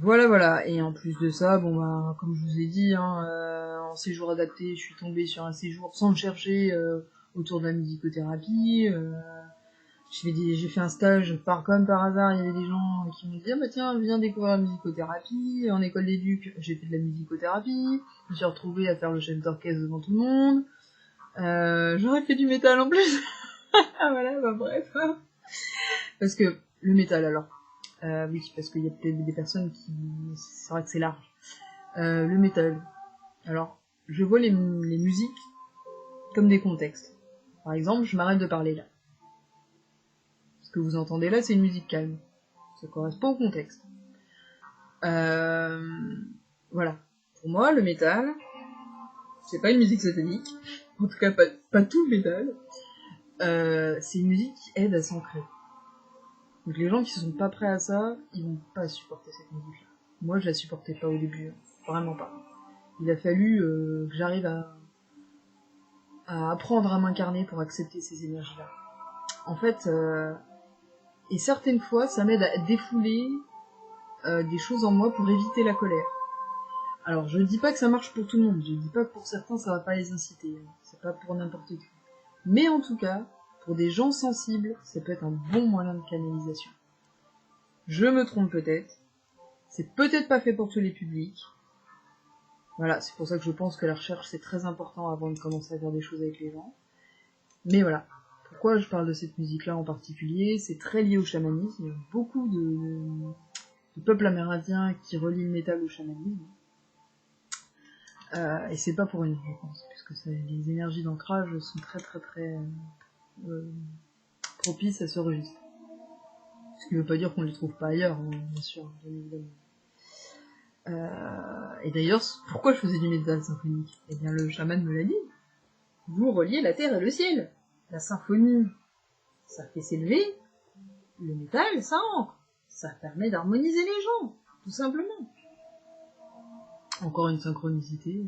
S1: Voilà. Et en plus de ça, comme je vous ai dit, hein, en séjour adapté, je suis tombée sur un séjour sans le chercher autour de la musicothérapie. J'ai fait un stage comme par hasard, il y avait des gens qui m'ont dit tiens, viens découvrir la musicothérapie. En école d'éduc, j'ai fait de la musicothérapie. Je me suis retrouvée à faire le chef d'orchestre devant tout le monde. J'aurais fait du métal en plus. Voilà, bref. Parce que le métal alors. Oui, parce qu'il y a peut-être des personnes qui... C'est vrai que c'est large. Le métal. Alors, je vois les musiques comme des contextes. Par exemple, je m'arrête de parler là. Ce que vous entendez là, c'est une musique calme. Ça correspond au contexte. Voilà. Pour moi, le métal, c'est pas une musique satanique. En tout cas, pas tout le métal. C'est une musique qui aide à s'ancrer. Donc les gens qui sont pas prêts à ça, ils vont pas supporter cette musique-là. Moi, je la supportais pas au début. Vraiment pas. Il a fallu que j'arrive à apprendre à m'incarner pour accepter ces énergies-là. En fait, et certaines fois, ça m'aide à défouler des choses en moi pour éviter la colère. Alors, je ne dis pas que ça marche pour tout le monde, je ne dis pas que pour certains, ça va pas les inciter, c'est pas pour n'importe qui. Mais en tout cas, pour des gens sensibles, ça peut être un bon moyen de canalisation. Je me trompe peut-être, c'est peut-être pas fait pour tous les publics. Voilà, c'est pour ça que je pense que la recherche, c'est très important avant de commencer à faire des choses avec les gens. Mais voilà. Pourquoi je parle de cette musique-là en particulier? C'est très lié au chamanisme. Il y a beaucoup de peuples amérindiens qui relient le métal au chamanisme. Et c'est pas pour rien, je pense, puisque les énergies d'ancrage sont très propices à ce registre. Ce qui veut pas dire qu'on les trouve pas ailleurs, hein, bien sûr, bien évidemment. Et d'ailleurs, pourquoi je faisais du métal symphonique? Eh bien, le chaman me l'a dit. Vous reliez la terre et le ciel. La symphonie, ça fait s'élever. Le métal, ça ancre. Ça permet d'harmoniser les gens, tout simplement. Encore une synchronicité.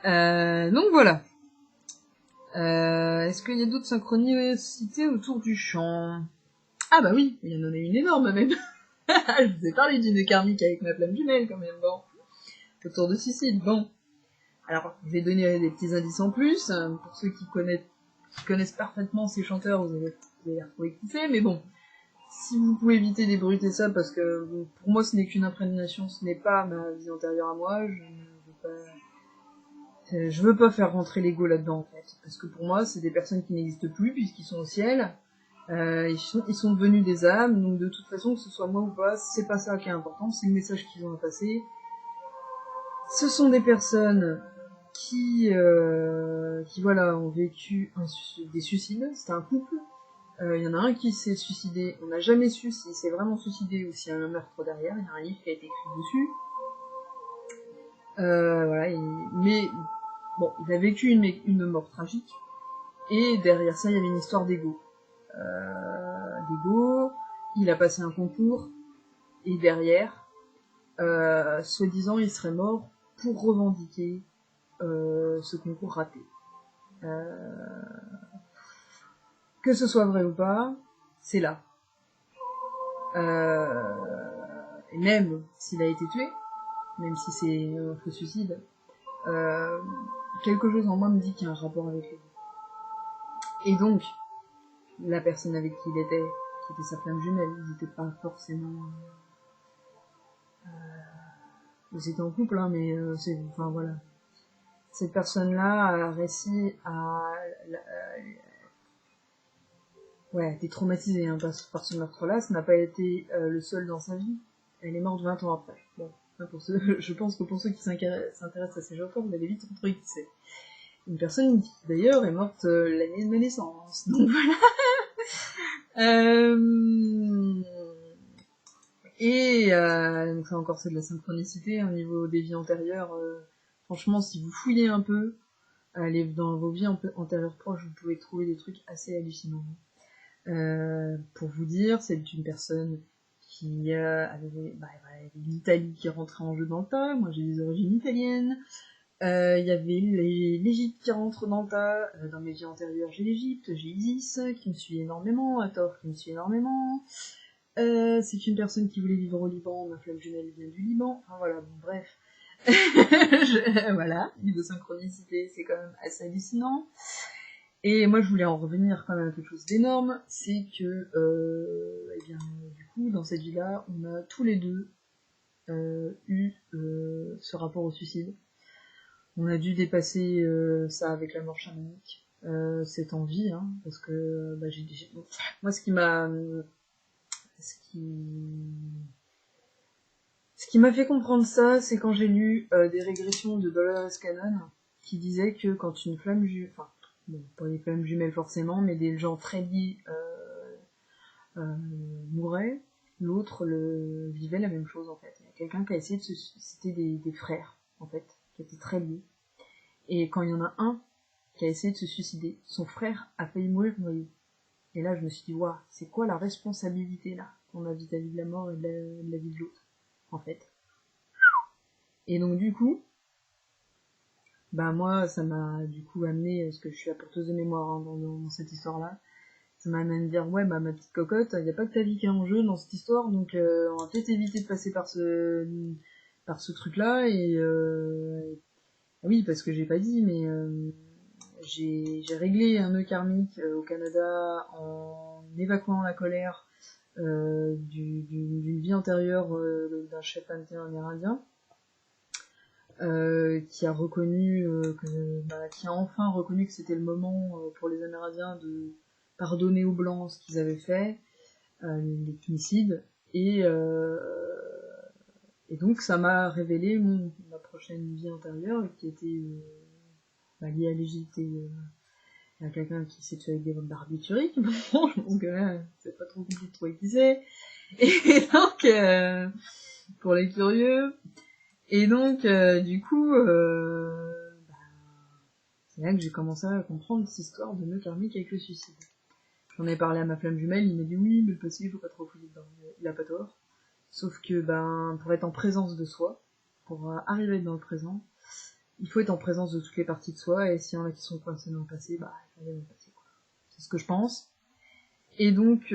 S1: Donc voilà. Est-ce qu'il y a d'autres synchronicités autour du chant? Ah bah oui, il y en a une énorme même. Je vous ai parlé d'une karmique avec ma flamme jumelle quand même, bon. Autour de Sicile, bon. Alors, je vais donner des petits indices en plus, pour ceux qui connaissent parfaitement ces chanteurs, vous allez retrouver qui c'est, mais bon. si vous pouvez éviter d'ébruiter ça, parce que pour moi ce n'est qu'une imprégnation, ce n'est pas ma vie antérieure à moi, je veux pas faire rentrer l'ego là-dedans en fait, parce que pour moi c'est des personnes qui n'existent plus puisqu'ils sont au ciel, ils sont devenus des âmes, donc de toute façon que ce soit moi ou pas, c'est pas ça qui est important, c'est le message qu'ils ont à passer. Ce sont des personnes qui voilà, ont vécu des suicides, c'était un couple. Il y en a un qui s'est suicidé, on n'a jamais su s'il s'est vraiment suicidé ou s'il y a un meurtre derrière, il y a un livre qui a été écrit dessus. Voilà, mais bon, il a vécu une mort tragique, et derrière ça, il y avait une histoire d'ego. Il a passé un concours, et derrière, soi-disant, il serait mort pour revendiquer ce concours raté. Que ce soit vrai ou pas, c'est là. Et même s'il a été tué, même si c'est un faux suicide, quelque chose en moi me dit qu'il y a un rapport avec l'ego. Et donc, la personne avec qui il était, qui était sa flamme jumelle, ils n'étaient pas forcément... ils étaient en couple, hein, mais enfin voilà. Cette personne-là a réussi à... ouais, a été traumatisée hein, par ce meurtre-là, ça n'a pas été le seul dans sa vie. Elle est morte 20 ans après. Bon, je pense que pour ceux qui s'intéressent à ces gens-là, vous allez vite retrouver qui c'est. Une personne qui, d'ailleurs, est morte l'année de ma naissance. Donc voilà. Donc ça encore, c'est de la synchronicité au niveau des vies antérieures. Franchement, si vous fouillez un peu, allez dans vos vies antérieures proches, vous pouvez trouver des trucs assez hallucinants. Pour vous dire, c'est une personne qui avait l'Italie qui rentrait en jeu dans le tas. Moi, j'ai des origines italiennes. Il y avait l'Égypte qui rentre dans le tas. Dans mes vies antérieures, j'ai l'Égypte, j'ai Isis qui me suit énormément, Hathor qui me suit énormément. C'est une personne qui voulait vivre au Liban, ma flamme jumelle vient du Liban. Enfin voilà, bon, bref. Voilà, niveau synchronicité, c'est quand même assez hallucinant. Et moi, je voulais en revenir quand même à quelque chose d'énorme, c'est que, du coup, dans cette vie-là, on a tous les deux eu ce rapport au suicide. On a dû dépasser ça avec la mort chamanique, cette envie, hein, parce que moi, ce qui m'a fait comprendre ça, c'est quand j'ai lu des régressions de Dolores Cannon qui disaient que quand une flamme bon, pas les flammes jumelles forcément, mais des gens très liés mouraient, l'autre vivait la même chose en fait. Il y a quelqu'un qui a essayé c'était des frères en fait, qui étaient très liés. Et quand il y en a un qui a essayé de se suicider, son frère a failli mourir noyé. Et là je me suis dit, waouh, c'est quoi la responsabilité là qu'on a vis-à-vis de la mort et de la vie de l'autre, en fait. Et donc du coup, bah moi, ça m'a du coup amené, parce que je suis apporteuse de mémoire hein, dans cette histoire-là, ça m'a amené à me dire, ouais, bah ma petite cocotte, il n'y a pas que ta vie qui est en jeu dans cette histoire, donc on va peut-être éviter de passer par ce truc-là, et oui, parce que j'ai pas dit, mais j'ai réglé un nœud karmique au Canada en évacuant la colère d'une vie antérieure d'un chef amérindien. Qui a reconnu qui a enfin reconnu que c'était le moment pour les Amérindiens de pardonner aux Blancs ce qu'ils avaient fait, les clinicides, et donc ça m'a révélé ma prochaine vie antérieure qui était liée à l'Égypte et à quelqu'un qui s'est tué avec des barbituriques. Bon, donc là, c'est pas trop compliqué de trouver qui c'est. Et donc, pour les curieux, et donc, du coup, c'est là que j'ai commencé à comprendre cette histoire de nœud karmique avec le suicide. J'en ai parlé à ma flamme jumelle, il m'a dit oui, mais le passé, il faut pas trop fouiller dedans. Il a pas tort. Sauf que, pour être en présence de soi, pour arriver dans le présent, il faut être en présence de toutes les parties de soi, et s'il y en a qui sont coincées dans le passé, il faut aller dans le passé, quoi. C'est ce que je pense. Et donc,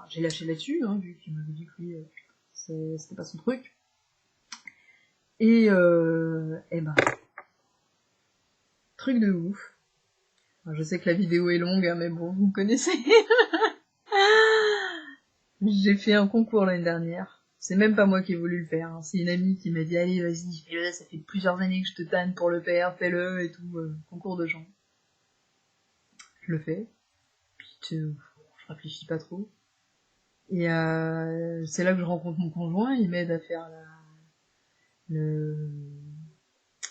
S1: j'ai lâché là-dessus, hein, vu qu'il m'avait dit que lui, c'était pas son truc. Et truc de ouf. Alors, je sais que la vidéo est longue, hein, mais bon, vous me connaissez. J'ai fait un concours l'année dernière. C'est même pas moi qui ai voulu le faire, hein. C'est une amie qui m'a dit allez vas-y, fais-le, ça fait plusieurs années que je te tanne pour le faire, fais-le et tout, concours de chant. Je le fais, puis je réfléchis pas trop. Et c'est là que je rencontre mon conjoint, il m'aide à faire le,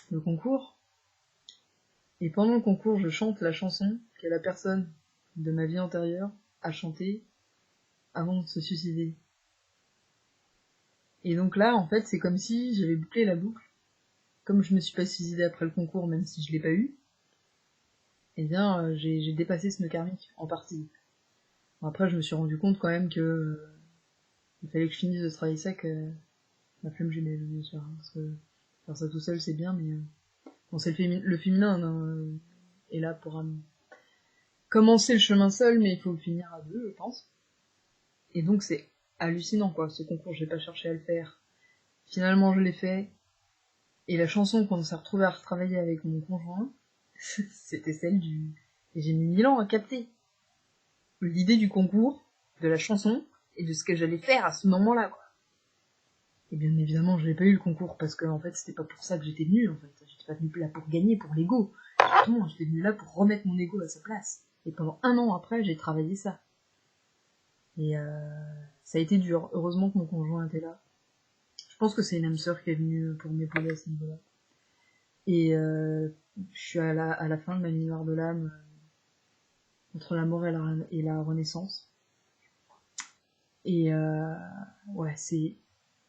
S1: le concours. Et pendant le concours, je chante la chanson que la personne de ma vie antérieure a chantée avant de se suicider. Et donc là, en fait, c'est comme si j'avais bouclé la boucle. Comme je me suis pas suicidée après le concours, même si je l'ai pas eu, eh bien, j'ai dépassé ce nœud karmique, en partie. Bon, après, je me suis rendu compte quand même que il fallait que je finisse de travailler ça que ma flamme jumelle, bien sûr. Hein, parce que faire ça tout seul, c'est bien, mais bon, c'est le féminin hein, est là pour commencer le chemin seul, mais il faut le finir à deux, je pense. Et donc, c'est hallucinant, quoi. Ce concours, j'ai pas cherché à le faire. Finalement, je l'ai fait. Et la chanson qu'on s'est retrouvé à retravailler avec mon conjoint, c'était celle du... Et j'ai mis 1000 ans à capter l'idée du concours, de la chanson, et de ce que j'allais faire à ce moment-là, quoi. Et bien évidemment, je n'ai pas eu le concours, parce que, en fait, c'était pas pour ça que j'étais venue, en fait. J'étais pas venue là pour gagner, pour l'ego. Justement, j'étais venue là pour remettre mon ego à sa place. Et pendant 1 an après, j'ai travaillé ça. Et ça a été dur. Heureusement que mon conjoint était là. Je pense que c'est une âme sœur qui est venue pour m'épauler à ce niveau-là. Et je suis à la fin de ma nuit noire de l'âme, entre la mort et la renaissance. Et ouais,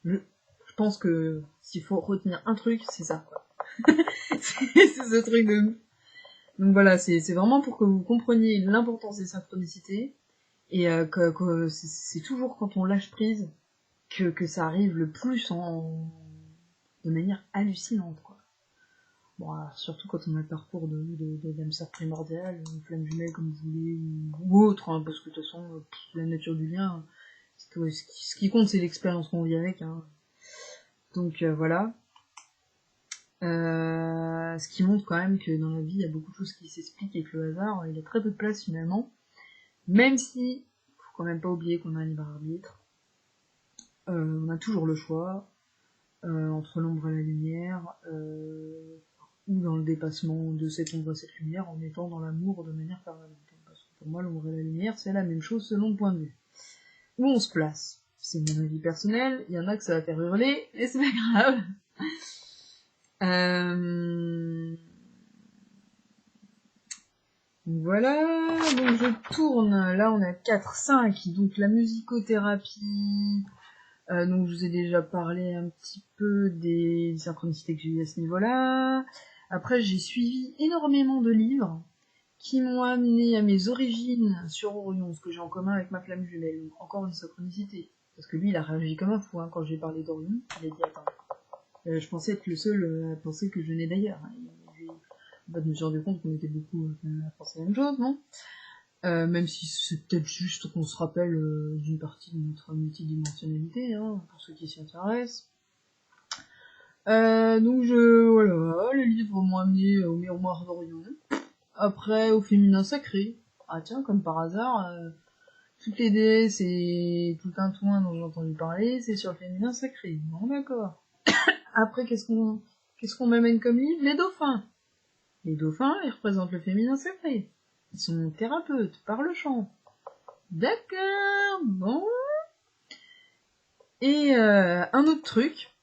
S1: je pense que s'il faut retenir un truc, c'est ça, quoi. C'est ce truc de ouf. Donc voilà, c'est vraiment pour que vous compreniez l'importance des synchronicités, et que c'est toujours quand on lâche prise que ça arrive le plus de manière hallucinante, quoi. Bon, alors, surtout quand on a le parcours de l'âme sœur primordiale, une flamme jumelle comme vous voulez, ou autre, hein, parce que de toute façon, la nature du lien, ce qui compte c'est l'expérience qu'on vit avec, hein. Donc voilà. Ce qui montre quand même que dans la vie, il y a beaucoup de choses qui s'expliquent et que le hasard, il a très peu de place finalement. Même si, faut quand même pas oublier qu'on a un libre arbitre. On a toujours le choix, entre l'ombre et la lumière, ou dans le dépassement de cette ombre et cette lumière en étant dans l'amour de manière permanente. Parce que pour moi, l'ombre et la lumière, c'est la même chose selon le point de vue. Où on se place. C'est mon avis personnel, il y en a que ça va faire hurler, mais c'est pas grave. Voilà, donc je tourne, là on a 4, 5, donc la musicothérapie, donc je vous ai déjà parlé un petit peu des synchronicités que j'ai eues à ce niveau-là. Après j'ai suivi énormément de livres qui m'ont amené à mes origines sur Orion, ce que j'ai en commun avec ma flamme jumelle, donc encore une synchronicité. Parce que lui il a réagi comme un fou hein, quand j'ai parlé d'Orion, il a dit attends, je pensais être le seul à penser que je venais d'ailleurs. En fait, je me suis rendu compte qu'on était beaucoup à penser la même chose, non même si c'est peut-être juste qu'on se rappelle d'une partie de notre multidimensionnalité, hein, pour ceux qui s'y intéressent. Donc voilà, les livres m'ont amené au miroir d'Orion. Après, au féminin sacré. Ah tiens, comme par hasard, toutes les déesses et tout un toin dont j'ai entendu parler, c'est sur le féminin sacré. Bon d'accord. Après, qu'est-ce qu'on m'amène comme livre? Les dauphins. Les dauphins, ils représentent le féminin sacré. Ils sont thérapeutes par le chant. D'accord, bon. Et un autre truc.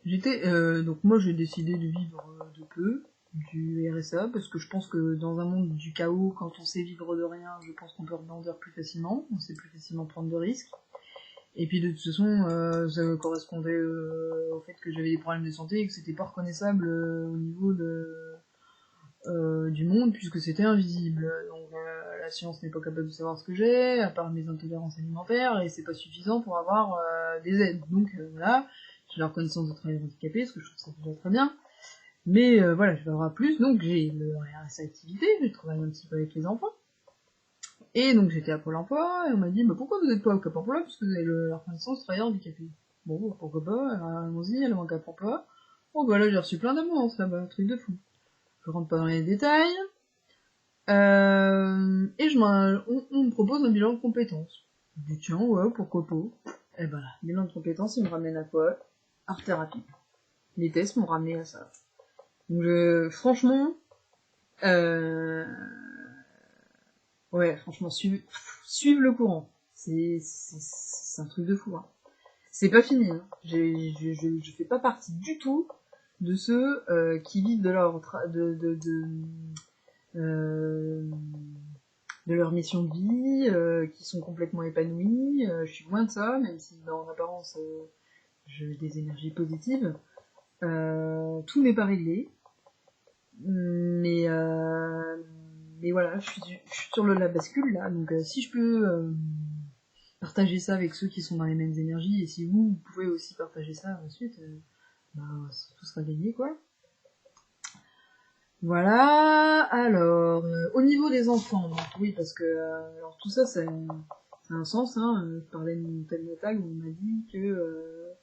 S1: Donc moi j'ai décidé de vivre de peu du RSA parce que je pense que dans un monde du chaos, quand on sait vivre de rien, je pense qu'on peut rebondir plus facilement, on sait plus facilement prendre de risques. Et puis de toute façon, ça correspondait au fait que j'avais des problèmes de santé et que c'était pas reconnaissable au niveau du monde puisque c'était invisible. Donc la science n'est pas capable de savoir ce que j'ai, à part mes intolérances alimentaires, et c'est pas suffisant pour avoir des aides. Donc voilà, j'ai la reconnaissance de travailleurs handicapés, ce que je trouve ça déjà très bien. Mais voilà, je vais avoir plus, donc j'ai le RSA activité, je travaille un petit peu avec les enfants. Et donc j'étais à Pôle emploi, et on m'a dit, bah pourquoi vous n'êtes pas au Cap emploi, puisque vous avez la reconnaissance de travailleur handicapé. Bon, pourquoi pas, allons-y, allons au Cap emploi. Bon bah là j'ai reçu plein d'annonces là-bas, truc de fou. Je rentre pas dans les détails. Et on me propose un bilan de compétences. Je dis tiens, ouais, pourquoi pas. Et ben là, bilan de compétences, il me ramène à quoi? Art thérapie. Les tests m'ont ramené à ça. Donc franchement, ouais, franchement, suivre le courant. C'est un truc de fou. Hein. C'est pas fini. Hein. Je fais pas partie du tout de ceux qui vivent de leur mission de vie, qui sont complètement épanouis. Je suis loin de ça, même si en apparence j'ai des énergies positives. Tout n'est pas réglé. Mais voilà, je suis sur la bascule là, donc si je peux partager ça avec ceux qui sont dans les mêmes énergies, et si vous pouvez aussi partager ça ensuite, bah, tout sera gagné quoi. Voilà, alors, au niveau des enfants, donc, oui, parce que alors tout ça, ça a un sens, hein. Je parlais de mon thème natal où on m'a dit que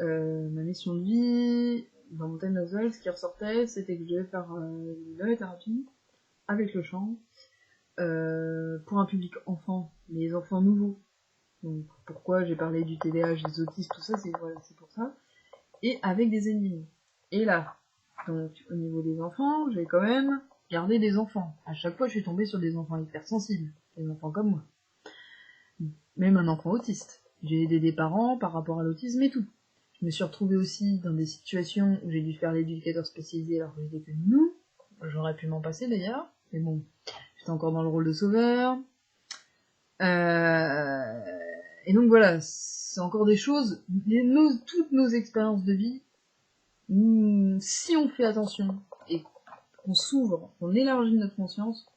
S1: ma mission de vie, dans mon thème natal, ce qui ressortait, c'était que je devais faire de la thérapie avec le chant pour un public enfant, les enfants nouveaux. Donc pourquoi j'ai parlé du TDAH, des autistes, tout ça, c'est pour ça. Et avec des ennemis. Et là, donc au niveau des enfants, j'ai quand même gardé des enfants. À chaque fois, je suis tombée sur des enfants hypersensibles, des enfants comme moi. Même un enfant autiste. J'ai aidé des parents par rapport à l'autisme et tout. Je me suis retrouvée aussi dans des situations où j'ai dû faire l'éducateur spécialisé alors que j'étais que nous. J'aurais pu m'en passer d'ailleurs, mais bon, j'étais encore dans le rôle de sauveur. Et donc voilà, c'est encore des choses, toutes nos expériences de vie, si on fait attention et qu'on s'ouvre, qu'on élargit notre conscience,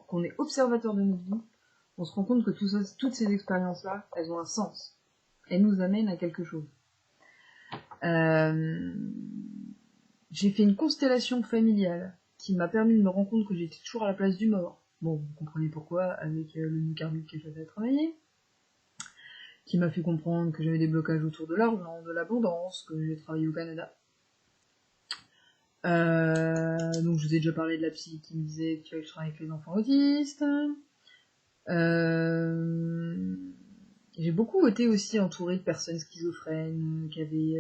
S1: qu'on est observateur de notre vie, on se rend compte que toutes ces expériences-là, elles ont un sens. Elles nous amènent à quelque chose. J'ai fait une constellation familiale qui m'a permis de me rendre compte que j'étais toujours à la place du mort. Bon, vous comprenez pourquoi, avec le myocardique que j'avais à travailler, qui m'a fait comprendre que j'avais des blocages autour de l'argent, de l'abondance, que j'ai travaillé au Canada. Donc je vous ai déjà parlé de la psy qui me disait que je travaille avec les enfants autistes. J'ai beaucoup été aussi entourée de personnes schizophrènes, qui avaient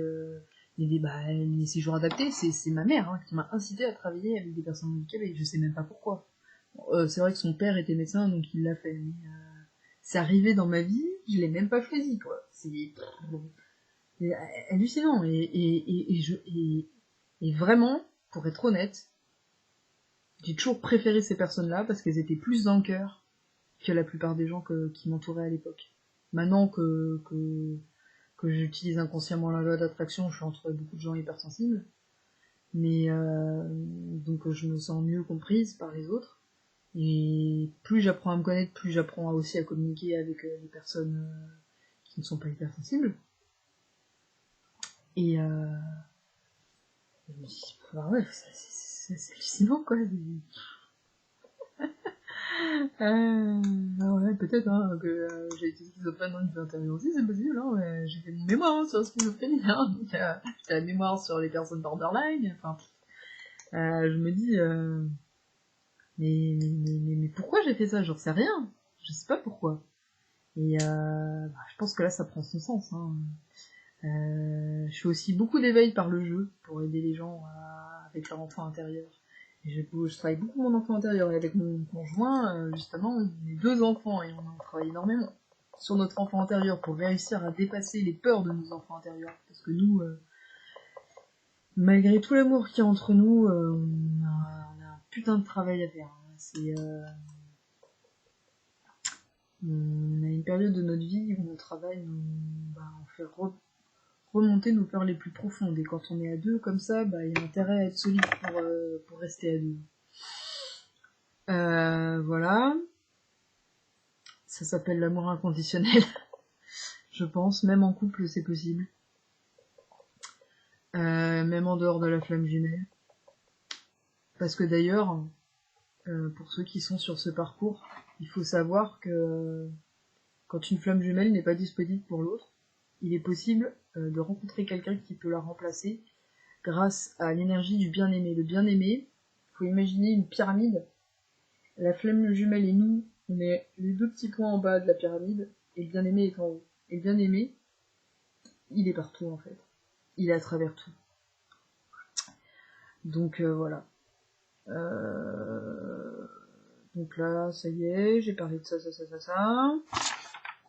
S1: des séjours adaptés. C'est ma mère qui m'a incité à travailler avec des personnes handicapées. Je sais même pas pourquoi. C'est vrai que son père était médecin, donc il l'a fait. Mais, c'est arrivé dans ma vie, je l'ai même pas choisi, quoi. C'est hallucinant. Et vraiment, pour être honnête, j'ai toujours préféré ces personnes-là parce qu'elles étaient plus dans le cœur que la plupart des gens qui m'entouraient à l'époque. Maintenant que j'utilise inconsciemment la loi d'attraction, je suis entourée de beaucoup de gens hypersensibles. Mais donc je me sens mieux comprise par les autres. Et plus j'apprends à me connaître, plus j'apprends aussi à communiquer avec les personnes qui ne sont pas hypersensibles. Et je me dis, bah ouais, c'est hallucinant quoi. Ouais, peut-être que j'ai été schizophrène dans une vingtaine aussi, c'est possible. Ouais. J'ai fait mon mémoire sur la schizophrénie. Donc, j'ai la mémoire sur les personnes borderline. Enfin, je me dis, mais pourquoi j'ai fait ça? J'en sais rien. Je sais pas pourquoi. Et je pense que là, ça prend son sens. Je fais aussi beaucoup d'éveil par le jeu pour aider les gens avec leur enfant intérieur. Et je travaille beaucoup mon enfant intérieur. Et avec mon conjoint, justement, on est 2 enfants et on travaille énormément sur notre enfant intérieur pour réussir à dépasser les peurs de nos enfants intérieurs. Parce que nous, malgré tout l'amour qu'il y a entre nous, on a un putain de travail à faire. On a une période de notre vie où on travaille, on fait remonter nos peurs les plus profondes. Et quand on est à 2 comme ça, il y a intérêt à être solide pour rester à 2. Voilà. Ça s'appelle l'amour inconditionnel. Je pense. Même en couple, c'est possible. Même en dehors de la flamme jumelle. Parce que d'ailleurs, pour ceux qui sont sur ce parcours, il faut savoir que quand une flamme jumelle n'est pas disponible pour l'autre, il est possible de rencontrer quelqu'un qui peut la remplacer grâce à l'énergie du bien-aimé. Le bien-aimé, il faut imaginer une pyramide. La flamme jumelle et nous, on est les 2 petits points en bas de la pyramide, et le bien-aimé est en haut. Et le bien-aimé, il est partout en fait. Il est à travers tout. Donc voilà. Donc là, ça y est, j'ai parlé de ça.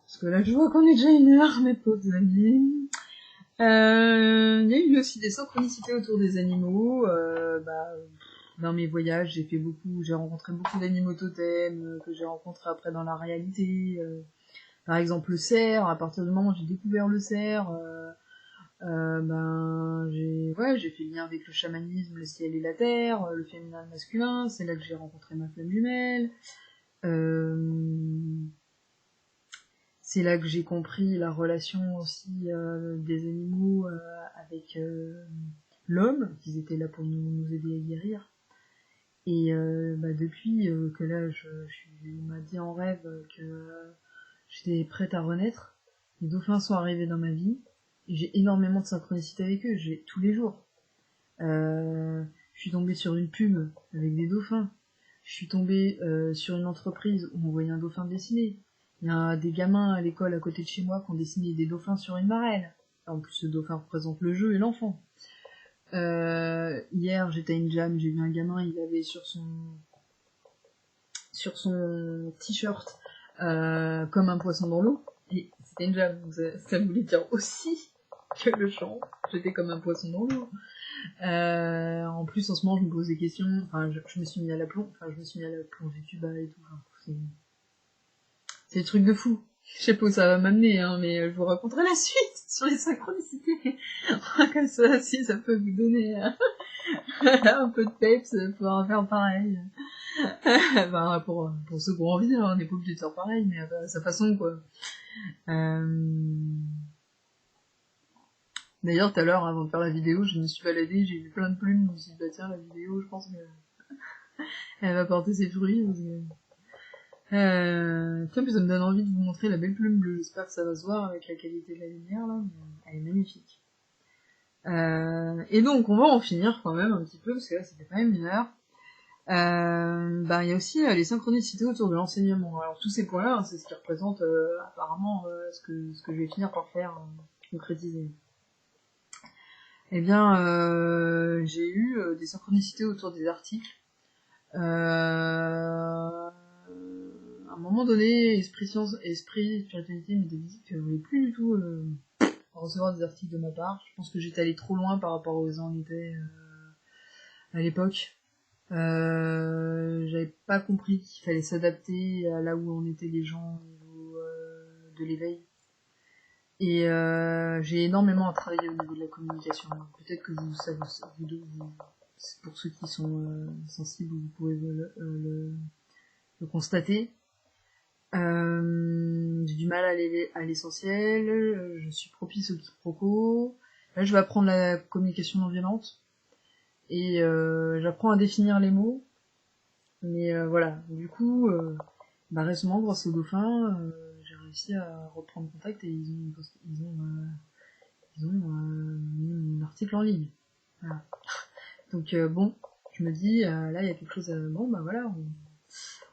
S1: Parce que là, je vois qu'on est déjà 1 heure, mes pauvres amis. Il y a eu aussi des synchronicités autour des animaux. Dans mes voyages, j'ai rencontré beaucoup d'animaux totems que j'ai rencontrés après dans la réalité. Par exemple, le cerf. À partir du moment où j'ai découvert le cerf, j'ai fait le lien avec le chamanisme, le ciel et la terre, le féminin et le masculin. C'est là que j'ai rencontré ma flamme jumelle. C'est là que j'ai compris la relation aussi des animaux avec l'homme, qu'ils étaient là pour nous aider à guérir. Et depuis que là, on m'a dit en rêve que j'étais prête à renaître, les dauphins sont arrivés dans ma vie, et j'ai énormément de synchronicité avec eux, tous les jours. Je suis tombée sur une pub avec des dauphins. Je suis tombée sur une entreprise où on voyait un dauphin dessiné. Il y a des gamins à l'école à côté de chez moi qui ont dessiné des dauphins sur une marelle. En plus, ce dauphin représente le jeu et l'enfant. Hier, j'étais à une jam, j'ai vu un gamin, il avait sur son t-shirt comme un poisson dans l'eau. Et c'était une jam, donc ça voulait dire aussi que le chant, j'étais comme un poisson dans l'eau. En plus, en ce moment, je me pose des questions. Enfin, je me suis mis à la plonge. Enfin, je me suis mis à la plongée tuba et tout. Enfin, c'est des trucs de fou. Je sais pas où ça va m'amener, hein, mais je vous raconterai la suite sur les synchronicités. Comme ça, si ça peut vous donner un peu de peps pour en faire pareil. Pour ceux qui ont envie, hein, on n'est pas obligé de faire pareil, mais à sa façon, quoi. D'ailleurs, tout à l'heure, avant de faire la vidéo, je me suis baladée, j'ai vu plein de plumes, je me suis dit, bah tiens, la vidéo, je pense qu'elle va porter ses fruits. Tiens, puis ça me donne envie de vous montrer la belle plume bleue, j'espère que ça va se voir avec la qualité de la lumière, là, mais elle est magnifique. Et donc, on va en finir quand même un petit peu, parce que là, ça fait quand même 1 heure. Il y a aussi les synchronicités autour de l'enseignement. Alors, tous ces points-là, hein, c'est ce qui représente apparemment ce que je vais finir par faire, concrétiser. Eh bien, j'ai eu des synchronicités autour des articles. À un moment donné, esprit spiritualité, métaphysique, je voulais plus du tout recevoir des articles de ma part. Je pense que j'étais allée trop loin par rapport aux gens à l'époque. J'avais pas compris qu'il fallait s'adapter à là où on était les gens au niveau de l'éveil. Et j'ai énormément à travailler au niveau de la communication. Peut-être que vous savez, pour ceux qui sont sensibles, vous pouvez le constater. J'ai du mal à aller à l'essentiel, je suis propice au quiproquo. Là, je vais apprendre la communication non violente. Et j'apprends à définir les mots. Mais voilà, du coup, récemment, grâce aux dauphins, j'ai réussi à reprendre contact et ils ont mis un article en ligne. Voilà. Donc bon, je me dis, là, il y a quelque chose à... Bon, voilà,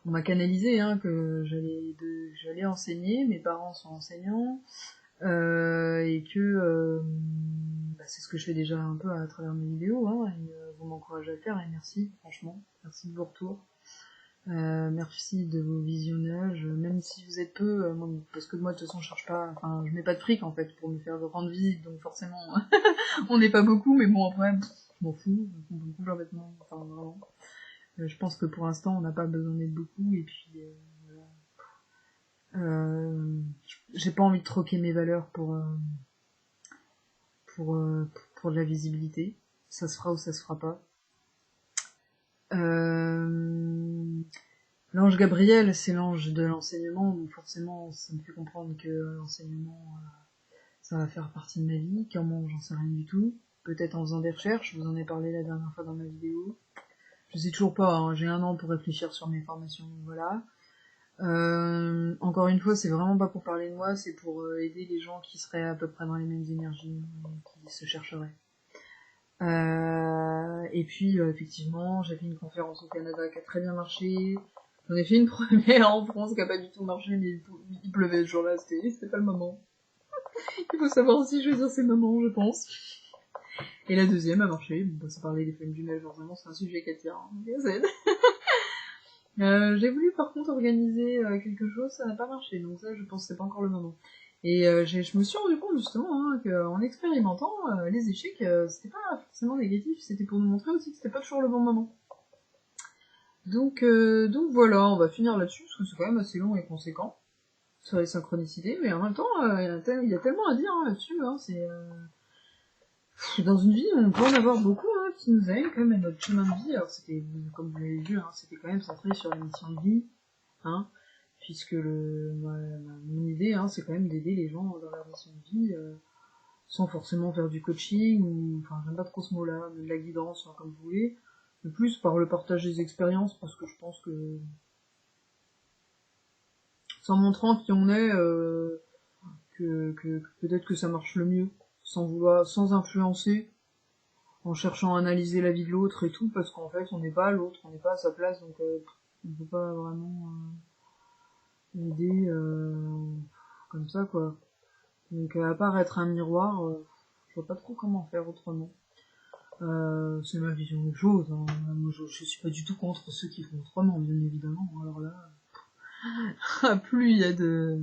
S1: on m'a canalisé, hein, que j'allais enseigner, mes parents sont enseignants, et que c'est ce que je fais déjà un peu à travers mes vidéos, hein, et vous m'encouragez à le faire, et merci, franchement, merci de vos retours. Merci de vos visionnages, même si vous êtes peu, parce que moi de toute façon je cherche pas, enfin je mets pas de fric en fait pour me faire rendre visite, donc forcément on n'est pas beaucoup, mais bon après je m'en fous complètement, enfin vraiment. Je pense que pour l'instant on n'a pas besoin d'être beaucoup, et puis voilà. J'ai pas envie de troquer mes valeurs pour de la visibilité, ça se fera ou ça se fera pas. L'ange Gabriel, c'est l'ange de l'enseignement, donc forcément, ça me fait comprendre que l'enseignement, ça va faire partie de ma vie. Comment, j'en sais rien du tout. Peut-être en faisant des recherches, je vous en ai parlé la dernière fois dans ma vidéo. Je sais toujours pas, hein, j'ai 1 an pour réfléchir sur mes formations, voilà. Encore une fois, c'est vraiment pas pour parler de moi, c'est pour aider les gens qui seraient à peu près dans les mêmes énergies, qui se chercheraient. Et puis, effectivement, j'ai fait une conférence au Canada qui a très bien marché. J'en ai fait une première en France qui a pas du tout marché, mais il pleuvait ce jour-là, c'était pas le moment. Il faut savoir aussi choisir ses moments, je pense. Et la deuxième a marché. Bon, ça parlait des femmes jumelles, forcément, c'est un sujet qui attire. J'ai voulu par contre organiser quelque chose, ça n'a pas marché, donc ça, je pense que c'est pas encore le moment. Et je me suis rendu compte justement qu'en expérimentant, les échecs, c'était pas forcément négatif, c'était pour nous montrer aussi que c'était pas toujours le bon moment. Donc voilà, on va finir là-dessus, parce que c'est quand même assez long et conséquent sur les synchronicités, mais en même temps, il y a tellement à dire là-dessus, dans une vie, on peut en avoir beaucoup qui nous aident quand même à notre chemin de vie. Alors c'était, comme vous l'avez vu, c'était quand même centré sur la mission de vie, puisque mon idée, c'est quand même d'aider les gens dans leur mission de vie, sans forcément faire du coaching, ou, enfin, j'aime pas trop ce mot-là, mais de la guidance, comme vous voulez, mais plus par le partage des expériences, parce que je pense que, c'est en montrant qui on est, que peut-être que ça marche le mieux, sans influencer, en cherchant à analyser la vie de l'autre et tout, parce qu'en fait, on n'est pas l'autre, on n'est pas à sa place, donc on peut pas vraiment aider comme ça, quoi. Donc, à part être un miroir, je vois pas trop comment faire autrement. C'est ma vision des choses. Moi, je suis pas du tout contre ceux qui font autrement, bien évidemment. Alors là, plus il y a de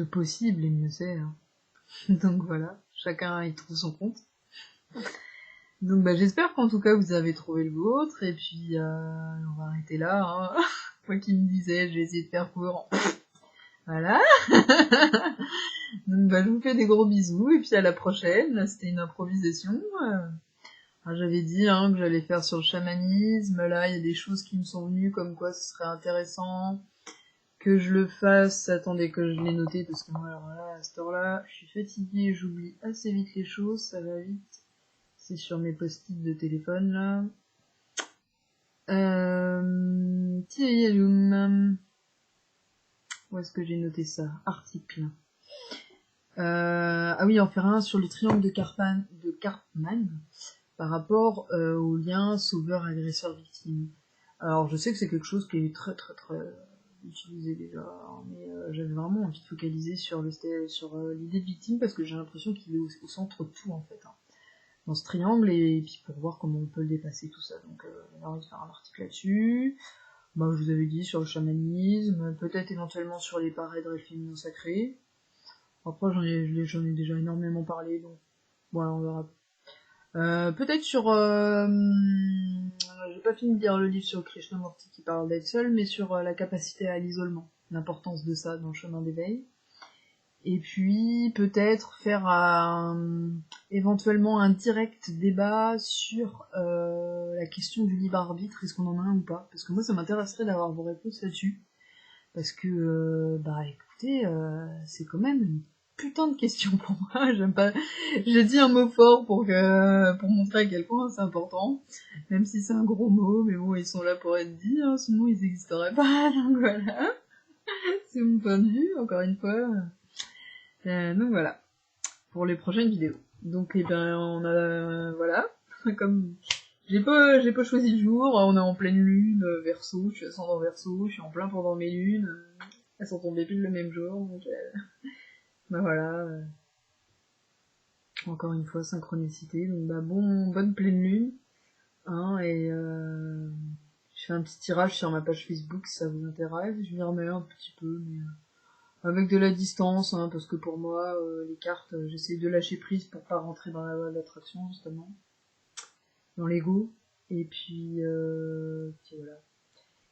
S1: possibles, et mieux c'est. Donc voilà, chacun y trouve son compte. Donc j'espère qu'en tout cas vous avez trouvé le vôtre, et puis on va arrêter là. Moi qui me disais, je vais essayer de faire court. Voilà. Donc je vous fais des gros bisous, et puis à la prochaine. Là c'était une improvisation. J'avais dit que j'allais faire sur le chamanisme. Là il y a des choses qui me sont venues comme quoi ce serait intéressant que je le fasse. Attendez que je l'ai noté, parce que moi alors là, à cette heure-là, je suis fatiguée, j'oublie assez vite les choses, ça va vite. C'est sur mes post-it de téléphone, là. Où est-ce que j'ai noté ça? Article. Ah oui, en faire un sur le triangle de Karpman par rapport au lien sauveur-agresseur-victime. Alors, je sais que c'est quelque chose qui est très très très utilisé déjà, mais j'avais vraiment envie de focaliser sur l'idée de victime, parce que j'ai l'impression qu'il est au centre de tout, en fait. Dans ce triangle, et puis pour voir comment on peut le dépasser, tout ça. Donc j'ai envie de faire un article là-dessus. Je vous avais dit sur le chamanisme, peut-être éventuellement sur les parades et le féminin sacré. Après j'en ai déjà énormément parlé, donc voilà, on verra. Peut-être sur j'ai pas fini de lire le livre sur Krishnamurti qui parle d'être seul, mais sur la capacité à l'isolement, l'importance de ça dans le chemin d'éveil. Et puis peut-être faire éventuellement un direct débat sur la question du libre arbitre, est-ce qu'on en a un ou pas, parce que moi ça m'intéresserait d'avoir vos réponses là-dessus, parce que écoutez, c'est quand même une putain de question pour moi. J'aime pas, j'ai dit un mot fort pour montrer à quel point c'est important, même si c'est un gros mot, mais bon, ils sont là pour être dits, sinon ils n'existeraient pas. Donc voilà, c'est mon point de vue, encore une fois. Donc voilà, pour les prochaines vidéos. Donc on a voilà, comme j'ai pas choisi le jour, on est en pleine lune, Verseau, je suis ascendant Verseau, je suis en plein pendant mes lunes, elles sont tombées pile le même jour, donc voilà. Encore une fois, synchronicité, donc bonne pleine lune, et je fais un petit tirage sur ma page Facebook si ça vous intéresse, je m'y remets un petit peu, mais avec de la distance, parce que pour moi, les cartes, j'essaie de lâcher prise pour pas rentrer dans la loi de l'attraction, justement, dans l'ego. Et puis voilà.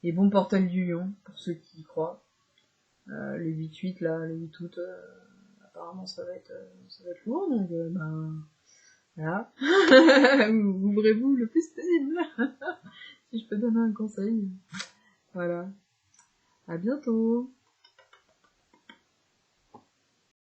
S1: Et bon portail du lion, pour ceux qui y croient. Le 8-8, là, le 8 août, apparemment ça va être lourd, donc voilà. Ouvrez-vous le plus possible, si je peux donner un conseil. Voilà. À bientôt.